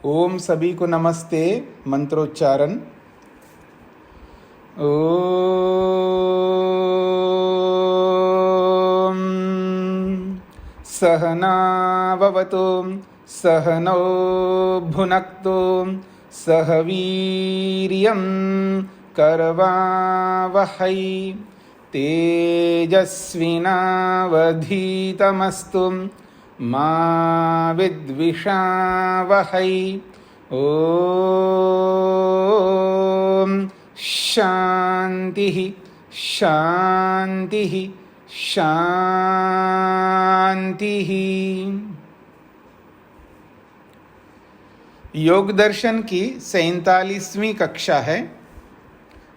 ओम सभी को नमस्ते। मंत्रोच्चारण। ओम सहना भवतु सहनौ भुनक्तु सह वीर्यं करवावहै तेजस्विनावधीतमस्तु मा विद्विषावहै। ओम शांति शांति शांति। योग दर्शन की 47वीं कक्षा है।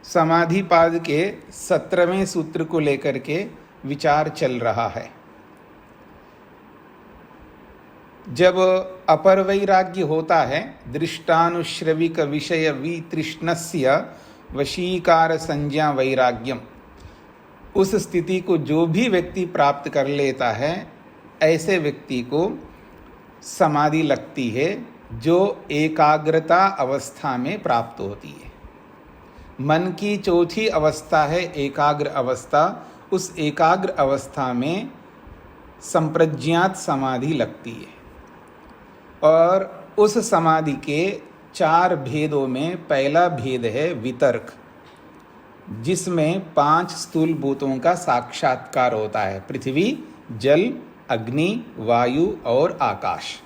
समाधिपाद के 17वें सूत्र को लेकर के विचार चल रहा है। जब अपर वैराग्य होता है, दृष्टानुश्रविक विषय वितृष्णस्य वशीकार संज्ञा वैराग्यम, उस स्थिति को जो भी व्यक्ति प्राप्त कर लेता है, ऐसे व्यक्ति को समाधि लगती है, जो एकाग्रता अवस्था में प्राप्त होती है। मन की चौथी अवस्था है एकाग्र अवस्था। उस एकाग्र अवस्था में संप्रज्ञात समाधि लगती है और उस समाधि के 4 भेदों में पहला भेद है वितर्क, जिसमें 5 स्थूल भूतों का साक्षात्कार होता है: पृथ्वी, जल, अग्नि, वायु और आकाश।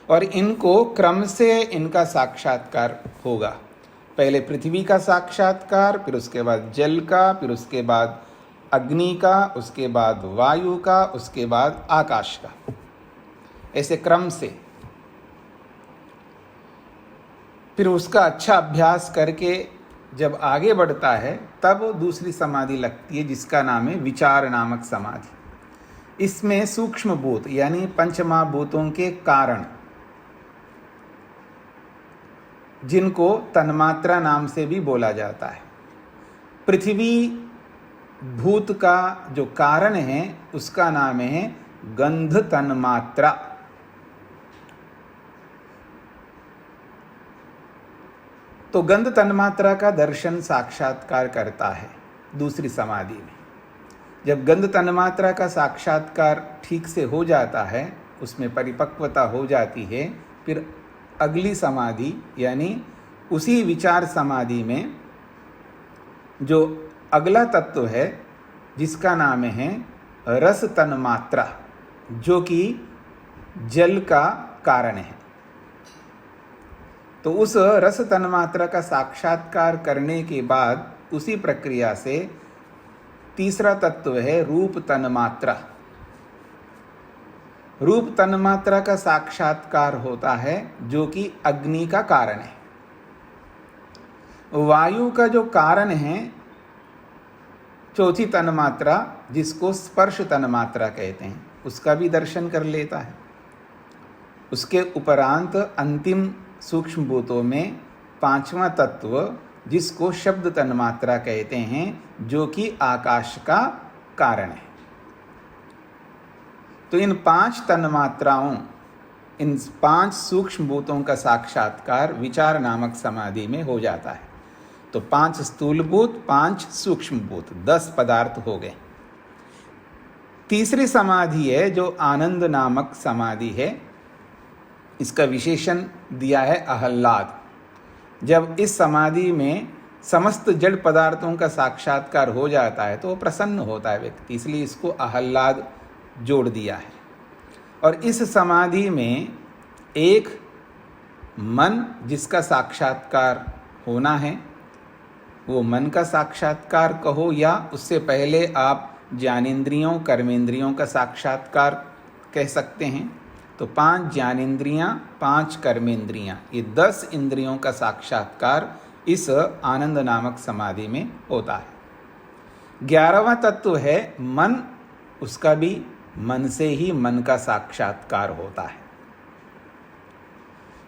और इनको क्रम से इनका साक्षात्कार होगा। पहले पृथ्वी का साक्षात्कार, फिर उसके बाद जल का, फिर उसके बाद अग्नि का, उसके बाद वायु का, उसके बाद आकाश का, ऐसे क्रम से। फिर उसका अच्छा अभ्यास करके जब आगे बढ़ता है, तब दूसरी समाधि लगती है, जिसका नाम है विचार नामक समाधि। इसमें सूक्ष्म भूत यानी पंचमहाभूतों के कारण, जिनको तन्मात्रा नाम से भी बोला जाता है। पृथ्वी भूत का जो कारण है, उसका नाम है गंध तन्मात्रा। तो गंध तन्मात्रा का दर्शन साक्षात्कार करता है दूसरी समाधि में। जब गंध तन्मात्रा का साक्षात्कार ठीक से हो जाता है, उसमें परिपक्वता हो जाती है, फिर अगली समाधि यानी उसी विचार समाधि में जो अगला तत्व है, जिसका नाम है रस तन्मात्रा, जो कि जल का कारण है। तो उस रस तन्मात्रा का साक्षात्कार करने के बाद उसी प्रक्रिया से तीसरा तत्व है रूप तन्मात्रा। रूप तन्मात्रा का साक्षात्कार होता है, जो कि अग्नि का कारण है। वायु का जो कारण है चौथी तन्मात्रा, जिसको स्पर्श तन्मात्रा कहते हैं, उसका भी दर्शन कर लेता है। उसके उपरांत अंतिम सूक्ष्म भूतों में 5वां तत्व, जिसको शब्द तन्मात्रा कहते हैं, जो कि आकाश का कारण है। तो इन 5 तन्मात्राओं, इन 5 सूक्ष्म भूतों का साक्षात्कार विचार नामक समाधि में हो जाता है। तो 5 स्थूल भूत, 5 सूक्ष्म भूत, 10 पदार्थ हो गए। तीसरी समाधि है जो आनंद नामक समाधि है। इसका विशेषण दिया है आह्लाद। जब इस समाधि में समस्त जड़ पदार्थों का साक्षात्कार हो जाता है, तो वो प्रसन्न होता है व्यक्ति, इसलिए इसको आह्लाद जोड़ दिया है। और इस समाधि में एक मन, जिसका साक्षात्कार होना है, वो मन का साक्षात्कार कहो, या उससे पहले आप ज्ञानेंद्रियों कर्मेंद्रियों का साक्षात्कार कह सकते हैं। तो 5 ज्ञानेंद्रियां, 5 कर्मेंद्रियां, ये 10 इंद्रियों का साक्षात्कार इस आनंद नामक समाधि में होता है। 11वां तत्व है मन। उसका भी मन से ही मन का साक्षात्कार होता है।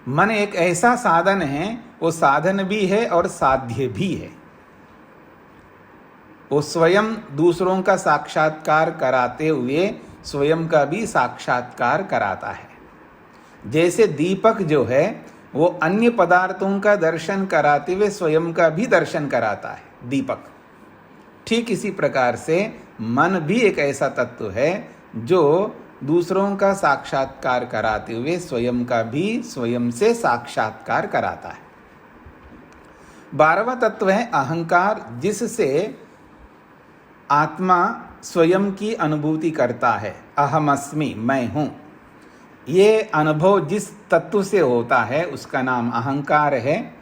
मन एक ऐसा साधन है, वो साधन भी है और साध्य भी है। वो स्वयं दूसरों का साक्षात्कार कराते हुए स्वयं का भी साक्षात्कार कराता है। जैसे दीपक जो है वो अन्य पदार्थों का दर्शन कराते हुए स्वयं का भी दर्शन कराता है दीपक, ठीक इसी प्रकार से मन भी एक ऐसा तत्व है जो दूसरों का साक्षात्कार कराते हुए स्वयं का भी स्वयं से साक्षात्कार कराता है। 12वां तत्व है अहंकार, जिससे आत्मा स्वयं की अनुभूति करता है। अहमस्मि, मैं हूं। ये अनुभव जिस तत्व से होता है उसका नाम अहंकार है।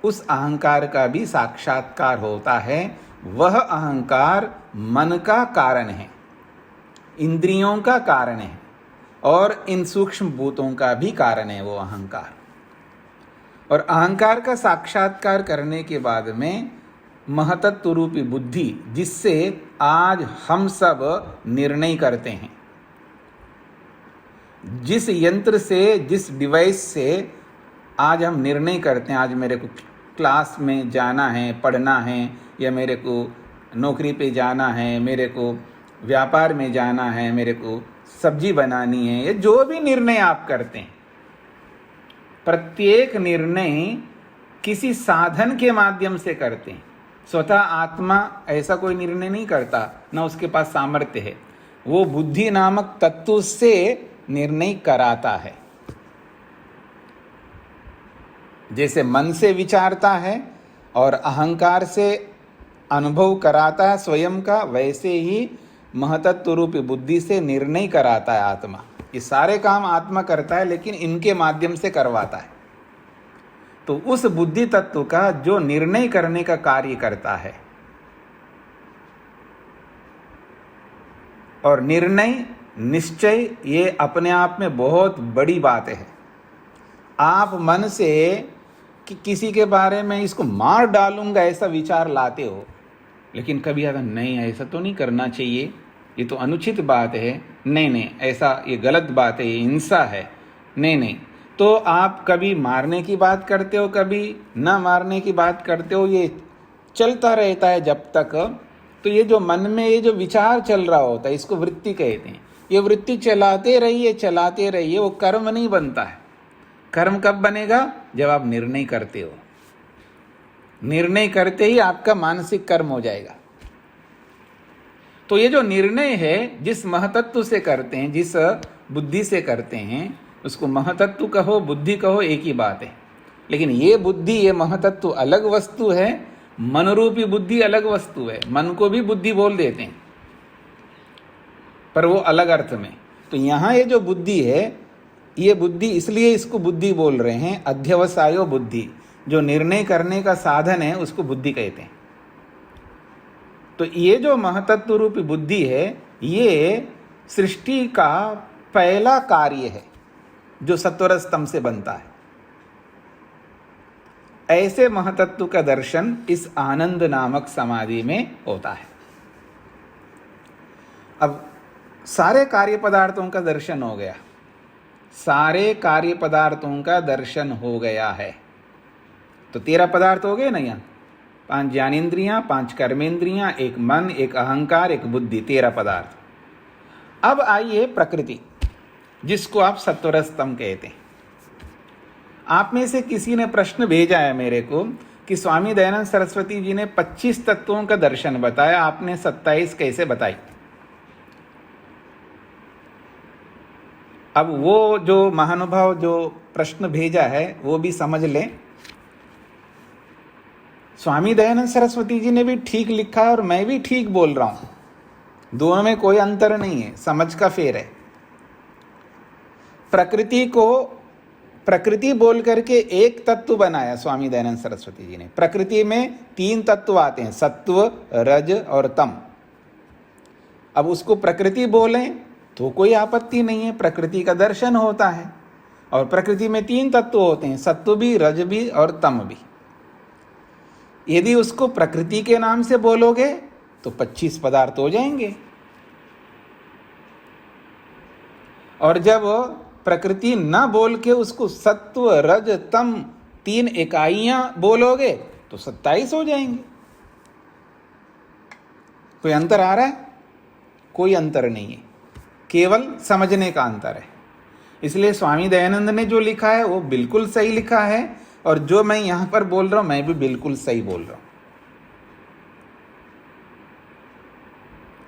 उस अहंकार का भी साक्षात्कार होता है। वह अहंकार मन का कारण है, इंद्रियों का कारण है और इन सूक्ष्म भूतों का भी कारण है वो अहंकार। और अहंकार का साक्षात्कार करने के बाद में महतत्व रूपी बुद्धि, जिससे आज हम सब निर्णय करते हैं, जिस यंत्र से, जिस डिवाइस से आज हम निर्णय करते हैं, आज मेरे को क्लास में जाना है, पढ़ना है, या मेरे को नौकरी पे जाना है, मेरे को व्यापार में जाना है, मेरे को सब्जी बनानी है, या जो भी निर्णय आप करते हैं, प्रत्येक निर्णय किसी साधन के माध्यम से करते हैं। स्वतः आत्मा ऐसा कोई निर्णय नहीं करता, ना उसके पास सामर्थ्य है। वो बुद्धि नामक तत्व से निर्णय कराता है। जैसे मन से विचारता है और अहंकार से अनुभव कराता है स्वयं का, वैसे ही महतत्व रूपी बुद्धि से निर्णय कराता है आत्मा। ये सारे काम आत्मा करता है, लेकिन इनके माध्यम से करवाता है। तो उस बुद्धि तत्व का जो निर्णय करने का कार्य करता है, और निर्णय, निश्चय, ये अपने आप में बहुत बड़ी बात है। आप मन से कि किसी के बारे में इसको मार डालूंगा ऐसा विचार लाते हो, लेकिन कभी अगर नहीं, ऐसा तो नहीं करना चाहिए, ये तो अनुचित बात है, नहीं, ऐसा ये गलत बात है, ये हिंसा है, नहीं, तो आप कभी मारने की बात करते हो, कभी ना मारने की बात करते हो। ये चलता रहता है जब तक। तो ये जो मन में ये जो विचार चल रहा होता है, इसको वृत्ति कहते हैं। ये वृत्ति चलाते रहिए, वो कर्म नहीं बनता है। कर्म कब बनेगा? जब आप निर्णय करते हो। निर्णय करते ही आपका मानसिक कर्म हो जाएगा। तो ये जो निर्णय है, जिस महतत्व से करते हैं, जिस बुद्धि से करते हैं, उसको महतत्व कहो, बुद्धि कहो, एक ही बात है। लेकिन ये बुद्धि, ये महतत्व अलग वस्तु है, मनरूपी बुद्धि अलग वस्तु है। मन को भी बुद्धि बोल देते हैं, पर वो अलग अर्थ में। तो यहाँ ये जो बुद्धि है, ये बुद्धि, इसलिए इसको बुद्धि बोल रहे हैं। अध्यवसायो बुद्धि, जो निर्णय करने का साधन है, उसको बुद्धि कहते हैं। तो ये जो महतत्व रूपी बुद्धि है, ये सृष्टि का पहला कार्य है जो सत्वर स्तंभ से बनता है। ऐसे महतत्व का दर्शन इस आनंद नामक समाधि में होता है। अब सारे कार्य पदार्थों का दर्शन हो गया, सारे कार्य पदार्थों का दर्शन हो गया है। तो 13 पदार्थ हो गए ना, यहाँ 5 ज्ञानेन्द्रियां, 5 कर्मेंद्रियां, एक मन, एक अहंकार, एक बुद्धि, 13 पदार्थ। अब आइए प्रकृति, जिसको आप सत्वर स्तंभ कहते हैं। आप में से किसी ने प्रश्न भेजा है मेरे को कि स्वामी दयानंद सरस्वती जी ने 25 तत्वों का दर्शन बताया, आपने 27 कैसे बताई? अब वो जो महानुभाव जो प्रश्न भेजा है वो भी समझ लें। स्वामी दयानंद सरस्वती जी ने भी ठीक लिखा है और मैं भी ठीक बोल रहा हूं। दोनों में कोई अंतर नहीं है, समझ का फेर है। प्रकृति को प्रकृति बोल करके एक तत्व बनाया स्वामी दयानंद सरस्वती जी ने। प्रकृति में 3 तत्व आते हैं, सत्व, रज और तम। अब उसको प्रकृति बोलें तो कोई आपत्ति नहीं है, प्रकृति का दर्शन होता है। और प्रकृति में 3 तत्व होते हैं, सत्व भी, रज भी और तम भी। यदि उसको प्रकृति के नाम से बोलोगे तो 25 पदार्थ हो जाएंगे। और जब प्रकृति न बोल के उसको सत्व, रज, तम 3 इकाइयां बोलोगे तो 27 हो जाएंगे। कोई अंतर आ रहा है? कोई अंतर नहीं है, केवल समझने का अंतर है। इसलिए स्वामी दयानंद ने जो लिखा है वो बिल्कुल सही लिखा है, और जो मैं यहां पर बोल रहा हूं मैं भी बिल्कुल सही बोल रहा हूं।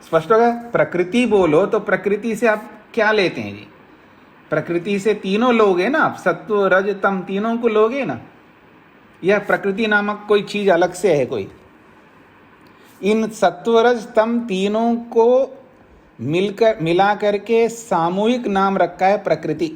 स्पष्ट होगा? प्रकृति बोलो तो प्रकृति से आप क्या लेते हैं जी? प्रकृति से तीनों लोगे ना आप, सत्व रज तम तीनों को लोगे ना, यह प्रकृति नामक कोई चीज अलग से है कोई? इन सत्व रज तम तीनों को मिला करके सामूहिक नाम रखा है प्रकृति।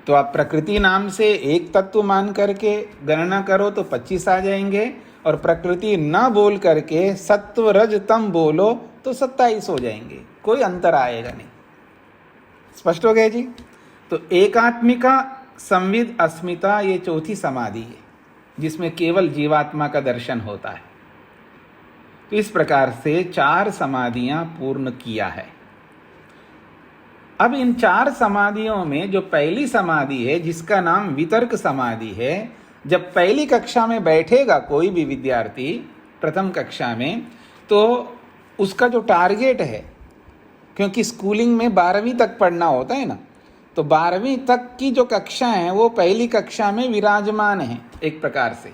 तो आप प्रकृति नाम से एक तत्व मान करके गणना करो तो 25 आ जाएंगे, और प्रकृति न बोल करके सत्व रज तम बोलो तो 27 हो जाएंगे, कोई अंतर आएगा नहीं। स्पष्ट हो गया जी? तो एकात्मिका संविद अस्मिता ये चौथी समाधि है, जिसमें केवल जीवात्मा का दर्शन होता है। तो इस प्रकार से 4 समाधियां पूर्ण किया है। अब इन 4 समाधियों में जो पहली समाधि है, जिसका नाम वितर्क समाधि है, जब पहली कक्षा में बैठेगा कोई भी विद्यार्थी प्रथम कक्षा में, तो उसका जो टारगेट है, क्योंकि स्कूलिंग में 12वीं तक पढ़ना होता है ना, तो 12वीं तक की जो कक्षा है वो पहली कक्षा में विराजमान है एक प्रकार से,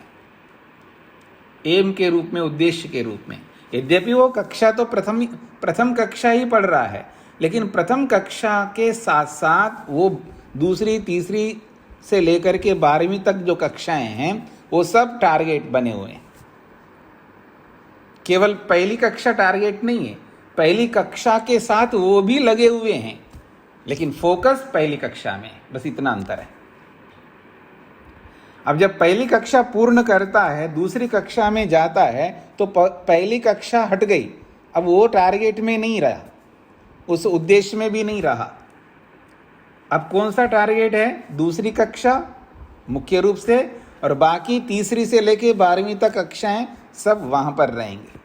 एम के रूप में, उद्देश्य के रूप में। यद्यपि वो कक्षा तो प्रथम कक्षा ही पढ़ रहा है, लेकिन प्रथम कक्षा के साथ साथ वो दूसरी तीसरी से लेकर के 12वीं तक जो कक्षाएं हैं वो सब टारगेट बने हुए हैं। केवल पहली कक्षा टारगेट नहीं है, पहली कक्षा के साथ वो भी लगे हुए हैं, लेकिन फोकस पहली कक्षा में, बस इतना अंतर है। अब जब पहली कक्षा पूर्ण करता है, दूसरी कक्षा में जाता है, तो पहली कक्षा हट गई, अब वो टारगेट में नहीं रहा, उस उद्देश्य में भी नहीं रहा। अब कौन सा टारगेट है? दूसरी कक्षा मुख्य रूप से, और बाकी तीसरी से लेके 12वीं तक कक्षाएं सब वहां पर रहेंगे।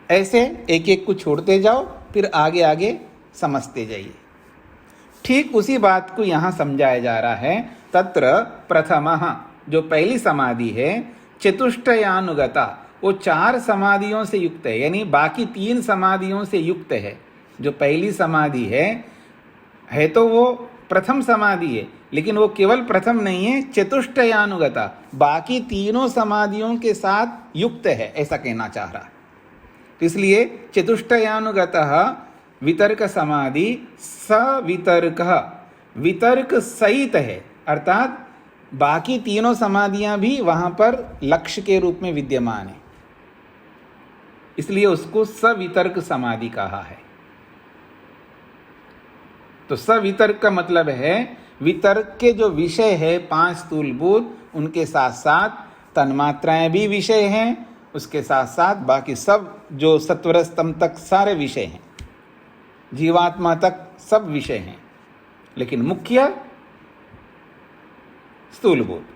ऐसे एक एक को छोड़ते जाओ, फिर आगे आगे समझते जाइए। ठीक उसी बात को यहां समझाया जा रहा है। तत्र प्रथमः, जो पहली समाधि है, चतुष्टयानुगता, वो 4 समाधियों से युक्त है, यानी बाकी 3 समाधियों से युक्त है। जो पहली समाधि है तो वो प्रथम समाधि है, लेकिन वो केवल प्रथम नहीं है, चतुष्टयानुगता, बाकी तीनों समाधियों के साथ युक्त है, ऐसा कहना चाह रहा है। तो इसलिए चतुष्टयानुगतः वितर्क समाधि सवितर्क, वितर्क सहित है, अर्थात बाकी तीनों समाधियां भी वहां पर लक्ष्य के रूप में विद्यमान है, इसलिए उसको सवितर्क समाधि कहा है। तो सवितर्क का मतलब है वितर्क के जो विषय है 5 स्थूलभूत, उनके साथ साथ तन्मात्राएं भी विषय हैं, उसके साथ साथ बाकी सब जो सत्वरस्तम तक सारे विषय हैं, जीवात्मा तक सब विषय हैं, लेकिन मुख्य स्थूलभूत।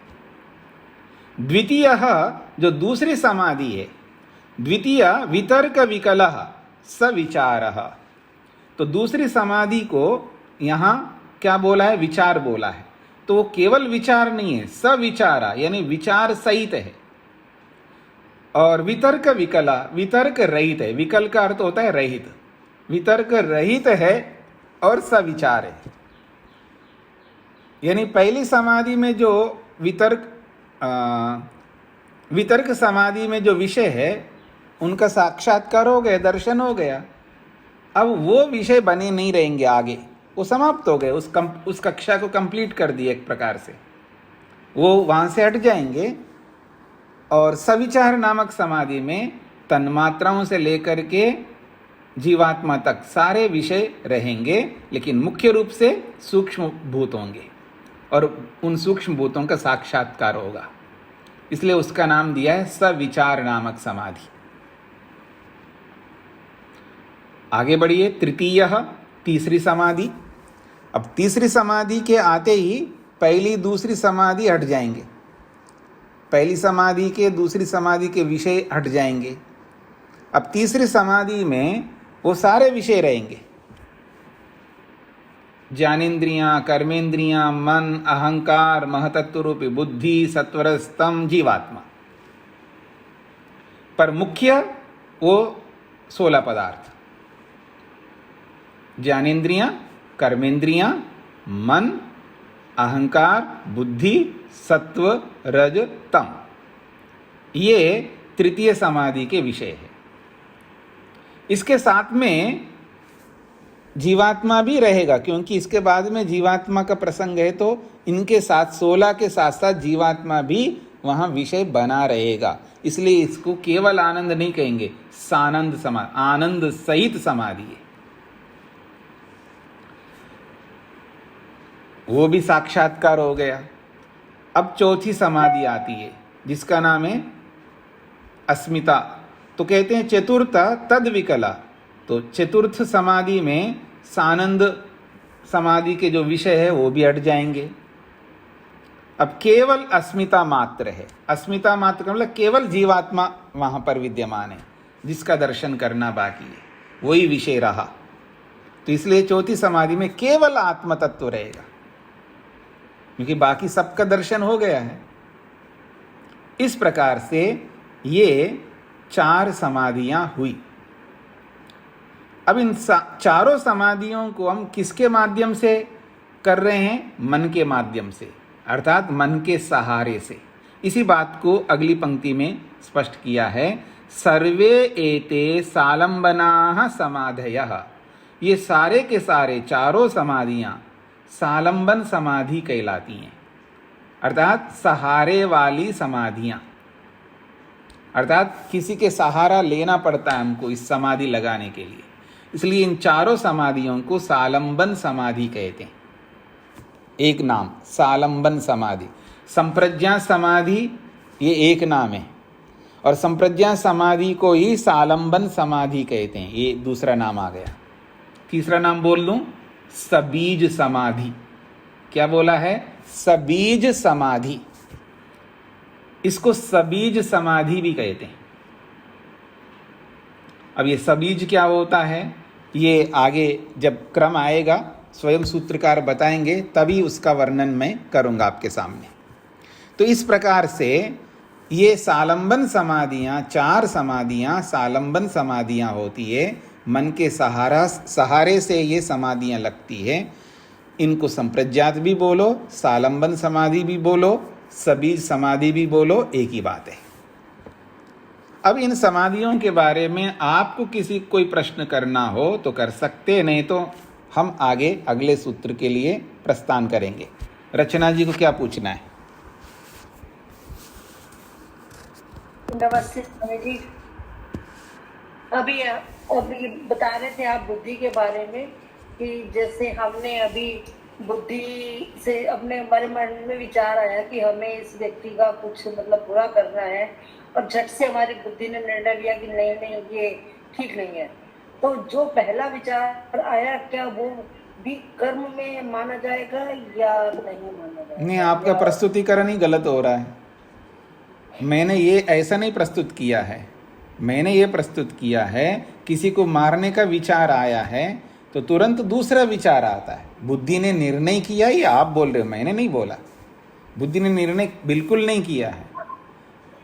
द्वितीय जो दूसरी समाधि है, द्वितीय वितर्क विकलः सविचारः, तो दूसरी समाधि को यहां क्या बोला है? विचार बोला है। तो वो केवल विचार नहीं है, सविचारा यानी विचार सहित है। और वितर्क विकला, वितर्क रहित है, विकल का अर्थ होता है रहित, वितर्क रहित है और सविचार है। यानी पहली समाधि में जो वितर्क समाधि में जो विषय है उनका साक्षात्कार हो गया, दर्शन हो गया। अब वो विषय बने नहीं रहेंगे आगे, वो समाप्त हो गए, उस कक्षा को कंप्लीट कर दिया एक प्रकार से, वो वहाँ से हट जाएंगे। और सविचार नामक समाधि में तन्मात्राओं से लेकर के जीवात्मा तक सारे विषय रहेंगे, लेकिन मुख्य रूप से सूक्ष्म भूत होंगे और उन सूक्ष्म भूतों का साक्षात्कार होगा, इसलिए उसका नाम दिया है सविचार नामक समाधि। आगे बढ़िए, तृतीय, तीसरी समाधि। अब तीसरी समाधि के आते ही पहली दूसरी समाधि हट जाएंगे, पहली समाधि के दूसरी समाधि के विषय हट जाएंगे। अब तीसरी समाधि में वो सारे विषय रहेंगे, ज्ञानेन्द्रियां, कर्मेंद्रियां, मन, अहंकार, महतत्व रूपी बुद्धि, सत्वरस्तम, जीवात्मा। पर मुख्य वो 16 पदार्थ, ज्ञानेन्द्रियां, कर्मेंद्रियां, मन, अहंकार, बुद्धि, सत्व, रज, तम, ये तृतीय समाधि के विषय है। इसके साथ में जीवात्मा भी रहेगा, क्योंकि इसके बाद में जीवात्मा का प्रसंग है, तो इनके साथ 16 के साथ साथ जीवात्मा भी वहां विषय बना रहेगा। इसलिए इसको केवल आनंद नहीं कहेंगे, सानंद समाधि, आनंद सहित समाधि है। वो भी साक्षात्कार हो गया। अब चौथी समाधि आती है जिसका नाम है अस्मिता। तो कहते हैं चतुर्थ तद विकला। तो चतुर्थ समाधि में सानंद समाधि के जो विषय है वो भी हट जाएंगे। अब केवल अस्मिता मात्र है। अस्मिता मात्र का मतलब केवल जीवात्मा वहां पर विद्यमान है, जिसका दर्शन करना बाकी है, वही विषय रहा। तो इसलिए चौथी समाधि में केवल आत्म तत्व रहेगा, क्योंकि बाकी सबका दर्शन हो गया है। इस प्रकार से ये 4 समाधियां हुई। अब इन चारों समाधियों को हम किसके माध्यम से कर रहे हैं? मन के माध्यम से, अर्थात मन के सहारे से। इसी बात को अगली पंक्ति में स्पष्ट किया है, सर्वे एते सालंबनाः समाधयः। ये सारे के सारे चारों समाधियां सालंबन समाधि कहलाती हैं, अर्थात सहारे वाली समाधियां। अर्थात किसी के सहारा लेना पड़ता है हमको इस समाधि लगाने के लिए, इसलिए इन चारों समाधियों को सालंबन समाधि कहते हैं। एक नाम सालंबन समाधि। संप्रज्ञा समाधि ये एक नाम है, और संप्रज्ञा समाधि को ही सालंबन समाधि कहते हैं, ये दूसरा नाम आ गया। तीसरा नाम बोल दूं, सबीज समाधि। क्या बोला है? सबीज समाधि। इसको सबीज समाधि भी कहते हैं। अब ये सबीज क्या होता है, ये आगे जब क्रम आएगा स्वयं सूत्रकार बताएंगे, तभी उसका वर्णन मैं करूंगा आपके सामने। तो इस प्रकार से ये सालंबन समाधियां, 4 समाधियां सालंबन समाधियां होती है। मन के सहारे से ये समाधियां लगती है। इनको संप्रज्ञात भी बोलो, सालंबन समाधि भी बोलो, सबीज समाधि भी बोलो, एक ही बात है। अब इन समाधियों के बारे में आपको किसी कोई प्रश्न करना हो तो कर सकते, नहीं तो हम आगे अगले सूत्र के लिए प्रस्थान करेंगे। रचना जी को क्या पूछना है? नमस्ते स्वामी जी। अभी बता रहे थे आप बुद्धि के बारे में कि जैसे हमने अभी बुद्धि से अपने हमारे मन में विचार आया कि हमें इस व्यक्ति का कुछ मतलब बुरा करना है, और झट से हमारी बुद्धि ने निर्णय लिया कि नहीं नहीं ये ठीक नहीं है। तो जो पहला विचार आया, क्या वो भी कर्म में माना जाएगा या नहीं माना जाएगा? नहीं, आपका प्रस्तुतिकरण ही गलत हो रहा है। मैंने ये ऐसा नहीं प्रस्तुत किया है। मैंने ये प्रस्तुत किया है, किसी को मारने का विचार आया है तो तुरंत दूसरा विचार आता है। बुद्धि ने निर्णय किया, ये आप बोल रहे हो, मैंने नहीं बोला। बुद्धि ने निर्णय बिल्कुल नहीं किया है,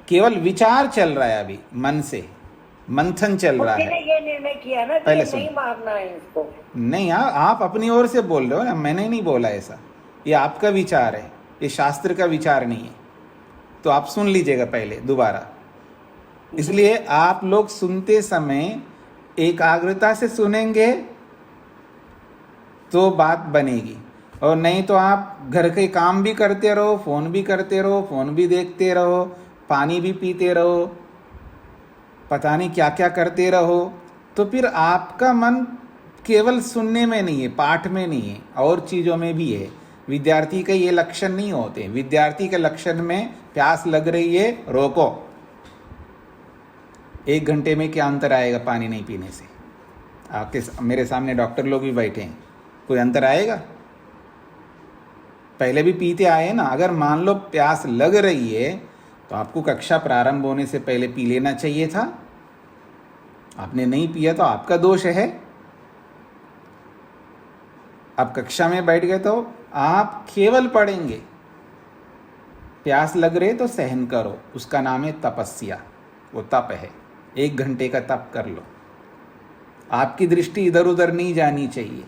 केवल विचार चल रहा है, अभी मन से मंथन चल रहा है। ये निर्णय किया ना कि पहले नहीं मारना है इसको। नहीं, आप अपनी ओर से बोल रहे हो ना, मैंने नहीं बोला ऐसा। ये आपका विचार है, ये शास्त्र का विचार नहीं है। तो आप सुन लीजिएगा पहले दोबारा। इसलिए आप लोग सुनते समय एकाग्रता से सुनेंगे तो बात बनेगी, और नहीं तो आप घर के काम भी करते रहो, फोन भी करते रहो, फोन भी देखते रहो, पानी भी पीते रहो, पता नहीं क्या क्या करते रहो, तो फिर आपका मन केवल सुनने में नहीं है, पाठ में नहीं है, और चीज़ों में भी है। विद्यार्थी के ये लक्षण नहीं होते। विद्यार्थी के लक्षण में प्यास लग रही है, रोको। 1 घंटे में क्या अंतर आएगा पानी नहीं पीने से? आपके मेरे सामने डॉक्टर लोग भी बैठे हैं, कोई अंतर आएगा? पहले भी पीते आए ना। अगर मान लो प्यास लग रही है तो आपको कक्षा प्रारंभ होने से पहले पी लेना चाहिए था। आपने नहीं पिया तो आपका दोष है। आप कक्षा में बैठ गए तो आप केवल पढ़ेंगे। प्यास लग रही तो सहन करो, उसका नाम है तपस्या, वो तप है। 1 घंटे का तप कर लो। आपकी दृष्टि इधर उधर नहीं जानी चाहिए,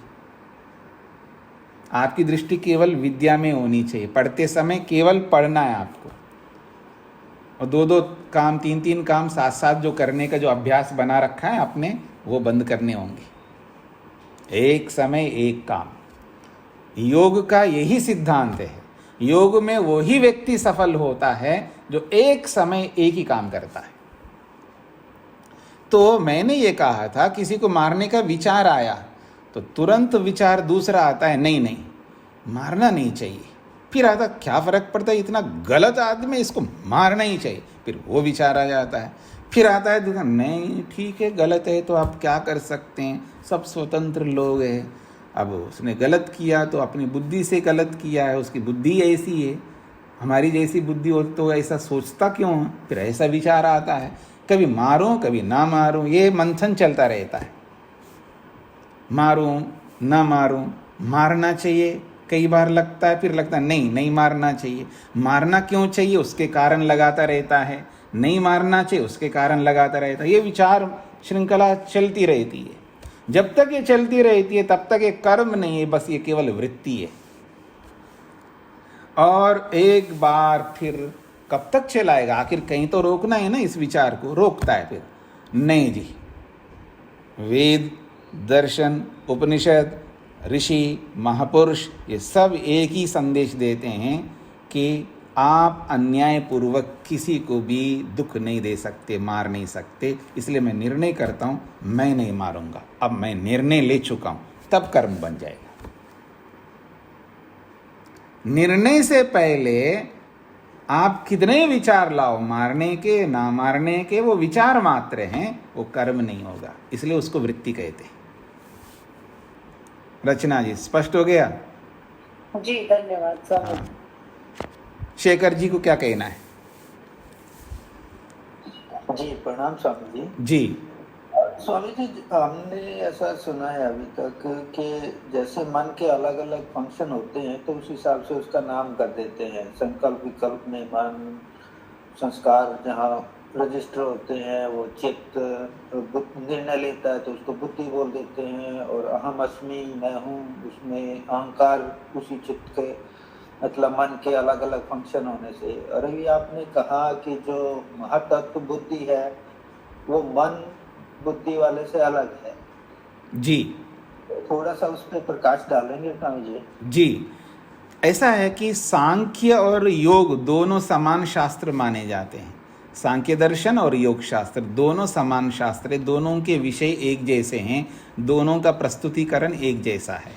आपकी दृष्टि केवल विद्या में होनी चाहिए। पढ़ते समय केवल पढ़ना है आपको, और 2-2 काम 3-3 काम साथ साथ जो करने का जो अभ्यास बना रखा है आपने, वो बंद करने होंगे। एक समय एक काम, योग का यही सिद्धांत है। योग में वही व्यक्ति सफल होता है जो एक समय एक ही काम करता है। तो मैंने ये कहा था, किसी को मारने का विचार आया तो तुरंत विचार दूसरा आता है, नहीं नहीं मारना नहीं चाहिए। फिर आता, क्या फर्क पड़ता है, इतना गलत आदमी, इसको मारना ही चाहिए। फिर वो विचार आ जाता है। फिर आता है दूसरा, नहीं ठीक है गलत है तो आप क्या कर सकते हैं, सब स्वतंत्र लोग हैं। अब उसने गलत किया तो अपनी बुद्धि से गलत किया है, उसकी बुद्धि ऐसी है। हमारी जैसी बुद्धि हो तो ऐसा सोचता क्यों? फिर ऐसा विचार आता है, कभी मारूं कभी ना मारूं, ये मंथन चलता रहता है। मारूं ना मारूं, मारना चाहिए कई बार लगता है, फिर लगता है नहीं नहीं मारना चाहिए। मारना क्यों चाहिए, उसके कारण लगाता रहता है। नहीं मारना चाहिए, उसके कारण लगाता रहता है। ये विचार श्रृंखला चलती रहती है। जब तक ये चलती रहती है तब तक ये कर्म नहीं है, बस ये केवल वृत्ति है। और एक बार फिर कब तक चलाएगा, आखिर कहीं तो रोकना है ना इस विचार को। रोकता है फिर, नहीं जी, वेद दर्शन उपनिषद ऋषि महापुरुष ये सब एक ही संदेश देते हैं कि आप अन्यायपूर्वक किसी को भी दुख नहीं दे सकते, मार नहीं सकते। इसलिए मैं निर्णय करता हूँ मैं नहीं मारूंगा। अब मैं निर्णय ले चुका हूँ, तब कर्म बन जाएगा। निर्णय से पहले आप कितने विचार लाओ, मारने के ना मारने के, वो विचार मात्र हैं, वो कर्म नहीं होगा। इसलिए उसको वृत्ति कहते हैं। रचना जी, स्पष्ट हो गया? जी धन्यवाद स्वामी। हाँ। शेखर जी को क्या कहना है? जी प्रणाम स्वामी जी। जी स्वामी जी, हमने ऐसा सुना है अभी तक कि जैसे मन के अलग अलग फंक्शन होते हैं तो उस हिसाब से उसका नाम कर देते हैं। संकल्प विकल्प में मन, संस्कार जहाँ रजिस्टर होते हैं वो चित्त, निर्णय लेता है तो उसको बुद्धि बोल देते हैं। और अहम अस्मि मैं हूँ, उसमें अहंकार उसी चित्त के मतलब मन के अलग अलग फंक्शन होने से। और अभी आपने कहा कि जो महातत्व बुद्धि है वो मन बुद्धि वाले से अलग है जी थोड़ा सा उस पर प्रकाश डालेंगे स्वामी जी? जी, ऐसा है कि सांख्य और योग दोनों समान शास्त्र माने जाते हैं। सांख्य दर्शन और योग शास्त्र दोनों समान शास्त्र है, दोनों के विषय एक जैसे हैं, दोनों का प्रस्तुतिकरण एक जैसा है।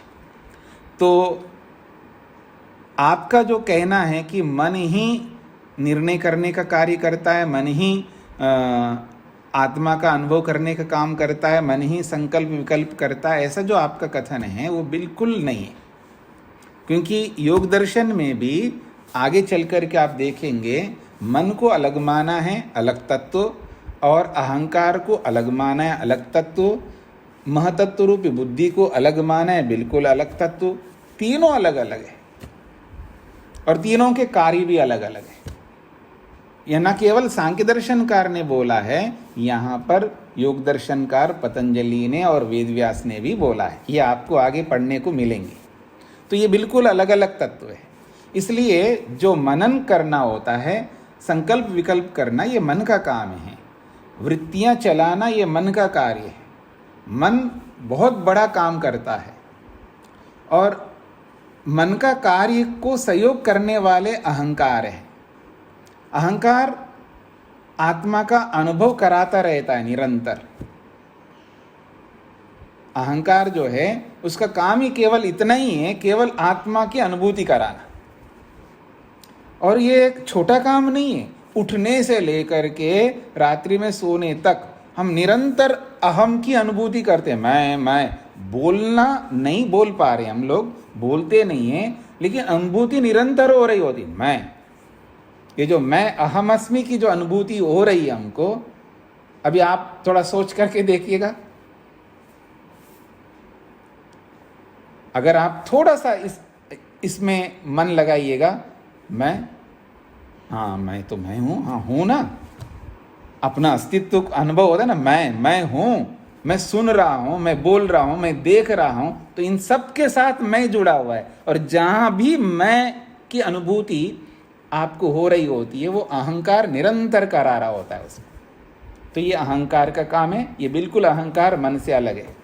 तो आपका जो कहना है कि मन ही निर्णय करने का कार्य करता है, मन ही आत्मा का अनुभव करने का काम करता है, मन ही संकल्प विकल्प करता है, ऐसा जो आपका कथन है वो बिल्कुल नहीं है। क्योंकि योग दर्शन में भी आगे चल कर के आप देखेंगे मन को अलग माना है, अलग तत्व, और अहंकार को अलग माना है, अलग तत्व, महतत्व रूपी बुद्धि को अलग माना है, बिल्कुल अलग तत्व। तीनों अलग अलग है और तीनों के कार्य भी अलग अलग है। यह न केवल सांख्य दर्शनकार ने बोला है, यहाँ पर योग दर्शनकार पतंजलि ने और वेदव्यास ने भी बोला है। ये आपको आगे पढ़ने को मिलेंगे। तो ये बिल्कुल अलग अलग तत्व है। इसलिए जो मनन करना होता है, संकल्प विकल्प करना, ये मन का काम है। वृत्तियां चलाना ये मन का कार्य है। मन बहुत बड़ा काम करता है और मन का कार्य को सहयोग करने वाले अहंकार है। अहंकार आत्मा का अनुभव कराता रहता है निरंतर। अहंकार जो है उसका काम ही केवल इतना ही है, केवल आत्मा की अनुभूति कराना। और ये एक छोटा काम नहीं है। उठने से लेकर के रात्रि में सोने तक हम निरंतर अहम की अनुभूति करते हैं। मैं बोलना नहीं बोल पा रहे, हम लोग बोलते नहीं हैं, लेकिन अनुभूति निरंतर हो रही होती। मैं, ये जो मैं अहम अस्मि की जो अनुभूति हो रही है हमको, अभी आप थोड़ा सोच करके देखिएगा। अगर आप थोड़ा सा इसमें मन लगाइएगा, मैं, हाँ मैं तो मैं हूँ, हाँ हूँ ना, अपना अस्तित्व का अनुभव होता है ना, मैं हूँ, मैं सुन रहा हूँ, मैं बोल रहा हूँ, मैं देख रहा हूँ, तो इन सब के साथ मैं जुड़ा हुआ है। और जहाँ भी मैं की अनुभूति आपको हो रही होती है वो अहंकार निरंतर करा रहा होता है उसको। तो ये अहंकार का काम है, ये बिल्कुल अहंकार मन से अलग है।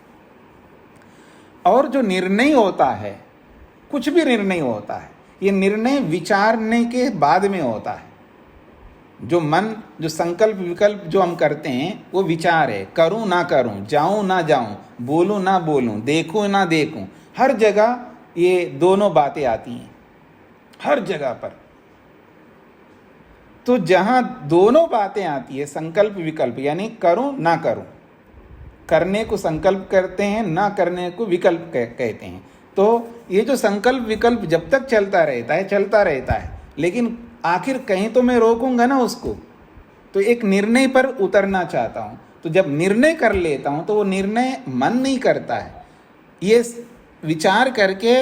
और जो निर्णय होता है, कुछ भी निर्णय होता है, ये निर्णय विचारने के बाद में होता है। जो मन, जो संकल्प विकल्प जो हम करते हैं वो विचार है। करूं ना करूं, जाऊं ना जाऊं, बोलूं ना बोलूं, देखूं ना देखूं, हर जगह ये दोनों बातें आती हैं, हर जगह पर। तो जहां दोनों बातें आती है, संकल्प विकल्प, यानी करूं ना करूं, करने को संकल्प करते हैं, ना करने को विकल्प कहते हैं। तो ये जो संकल्प विकल्प जब तक चलता रहता है, लेकिन आखिर कहीं तो मैं रोकूंगा ना उसको। तो एक निर्णय पर उतरना चाहता हूं, तो जब निर्णय कर लेता हूं तो वो निर्णय मन नहीं करता है, ये विचार करके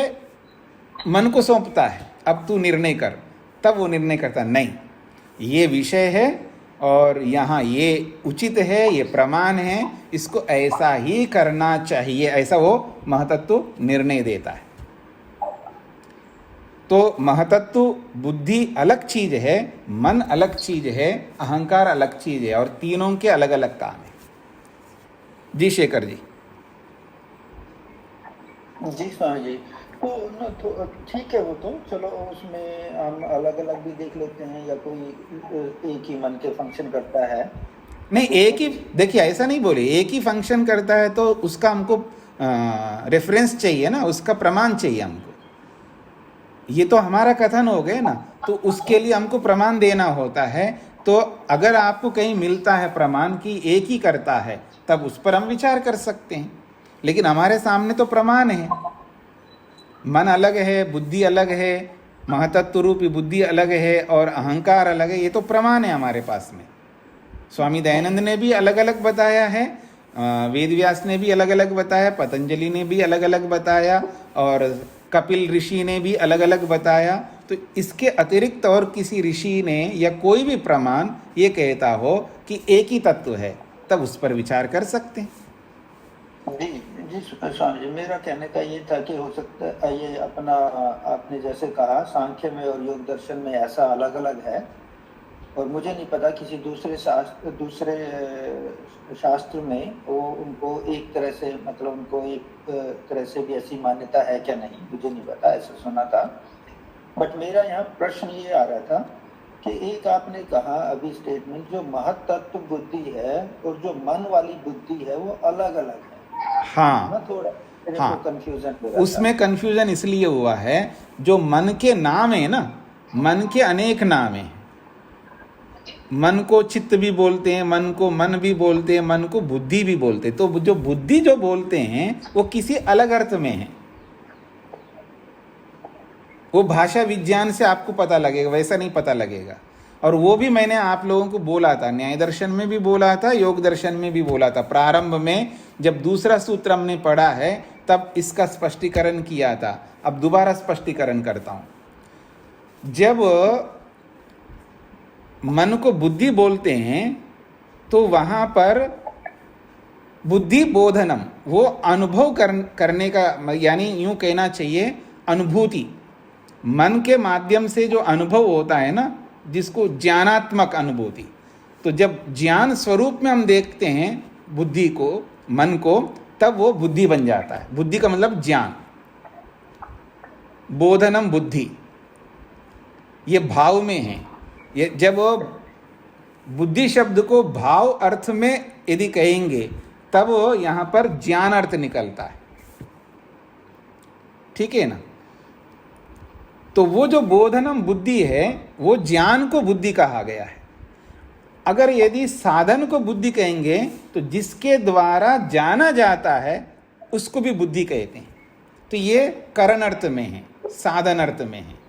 मन को सौंपता है, अब तू निर्णय कर, तब वो निर्णय करता नहीं, ये विषय है और यहाँ ये उचित है, ये प्रमाण है, इसको ऐसा ही करना चाहिए, ऐसा वो महतत्व निर्णय देता है। तो महतत्व बुद्धि अलग चीज है, मन अलग चीज है, अहंकार अलग चीज है, और तीनों के अलग अलग काम है। जी शेखर जी। जी स्वामी जी, तो ठीक है, वो तो चलो उसमें हम अलग अलग भी देख लेते हैं, या कोई एक ही मन के फंक्शन करता है। नहीं, एक ही, देखिए ऐसा नहीं बोले एक ही फंक्शन करता है, तो उसका हमको रेफरेंस चाहिए ना, उसका प्रमाण चाहिए हमको। ये तो हमारा कथन हो गए ना, तो उसके लिए हमको प्रमाण देना होता है। तो अगर आपको कहीं मिलता है प्रमाण कि एक ही करता है, तब उस पर हम विचार कर सकते हैं। लेकिन हमारे सामने तो प्रमाण है, मन अलग है, बुद्धि अलग है, महतत्व रूपी बुद्धि अलग है और अहंकार अलग है, ये तो प्रमाण है हमारे पास में। स्वामी दयानंद ने भी अलग अलग बताया है, वेदव्यास ने भी अलग अलग बताया, पतंजलि ने भी अलग अलग बताया, और कपिल ऋषि ने भी अलग अलग बताया। तो इसके अतिरिक्त और किसी ऋषि ने या कोई भी प्रमाण ये कहता हो कि एक ही तत्व है, तब उस पर विचार कर सकते हैं। जी जी स्वामी जी, मेरा कहने का ये था कि हो सकता है ये अपना, आपने जैसे कहा सांख्य में और योग दर्शन में ऐसा अलग अलग है, और मुझे नहीं पता किसी दूसरे शास्त्र में वो उनको एक तरह से, मतलब उनको एक तरह से भी ऐसी मान्यता है क्या नहीं, मुझे नहीं पता, ऐसा सुना था। बट मेरा यहाँ प्रश्न ये आ रहा था कि एक आपने कहा अभी स्टेटमेंट, जो महत्तत्व बुद्धि है और जो मन वाली बुद्धि है वो अलग अलग है। हाँ, थोड़ा हाँ, कंफ्यूजन, उसमें कंफ्यूजन इसलिए हुआ है, जो मन के नाम है ना, मन के अनेक नाम है। मन को चित्त भी बोलते हैं, मन को मन भी बोलते हैं, मन को बुद्धि भी बोलते हैं। तो जो बुद्धि जो बोलते हैं वो किसी अलग अर्थ में है, वो भाषा विज्ञान से आपको पता लगेगा, वैसा नहीं पता लगेगा। और वो भी मैंने आप लोगों को बोला था, न्याय दर्शन में भी बोला था, योग दर्शन में भी बोला था। प्रारंभ में जब दूसरा सूत्र हमने पढ़ा है तब इसका स्पष्टीकरण किया था, अब दोबारा स्पष्टीकरण करता हूं। जब मन को बुद्धि बोलते हैं तो वहां पर बुद्धि बोधनम, वो अनुभव करने का, यानी यूं कहना चाहिए अनुभूति, मन के माध्यम से जो अनुभव होता है ना, जिसको ज्ञानात्मक अनुभूति। तो जब ज्ञान स्वरूप में हम देखते हैं बुद्धि को, मन को, तब वो बुद्धि बन जाता है। बुद्धि का मतलब ज्ञान, बोधनम बुद्धि, ये भाव में है। ये जब बुद्धि शब्द को भाव अर्थ में यदि कहेंगे तब यहाँ पर ज्ञान अर्थ निकलता है, ठीक है ना। तो वो जो बोधनम बुद्धि है वो ज्ञान को बुद्धि कहा गया है। अगर यदि साधन को बुद्धि कहेंगे तो जिसके द्वारा जाना जाता है उसको भी बुद्धि कहते हैं। तो ये करण अर्थ में है, साधन अर्थ में है।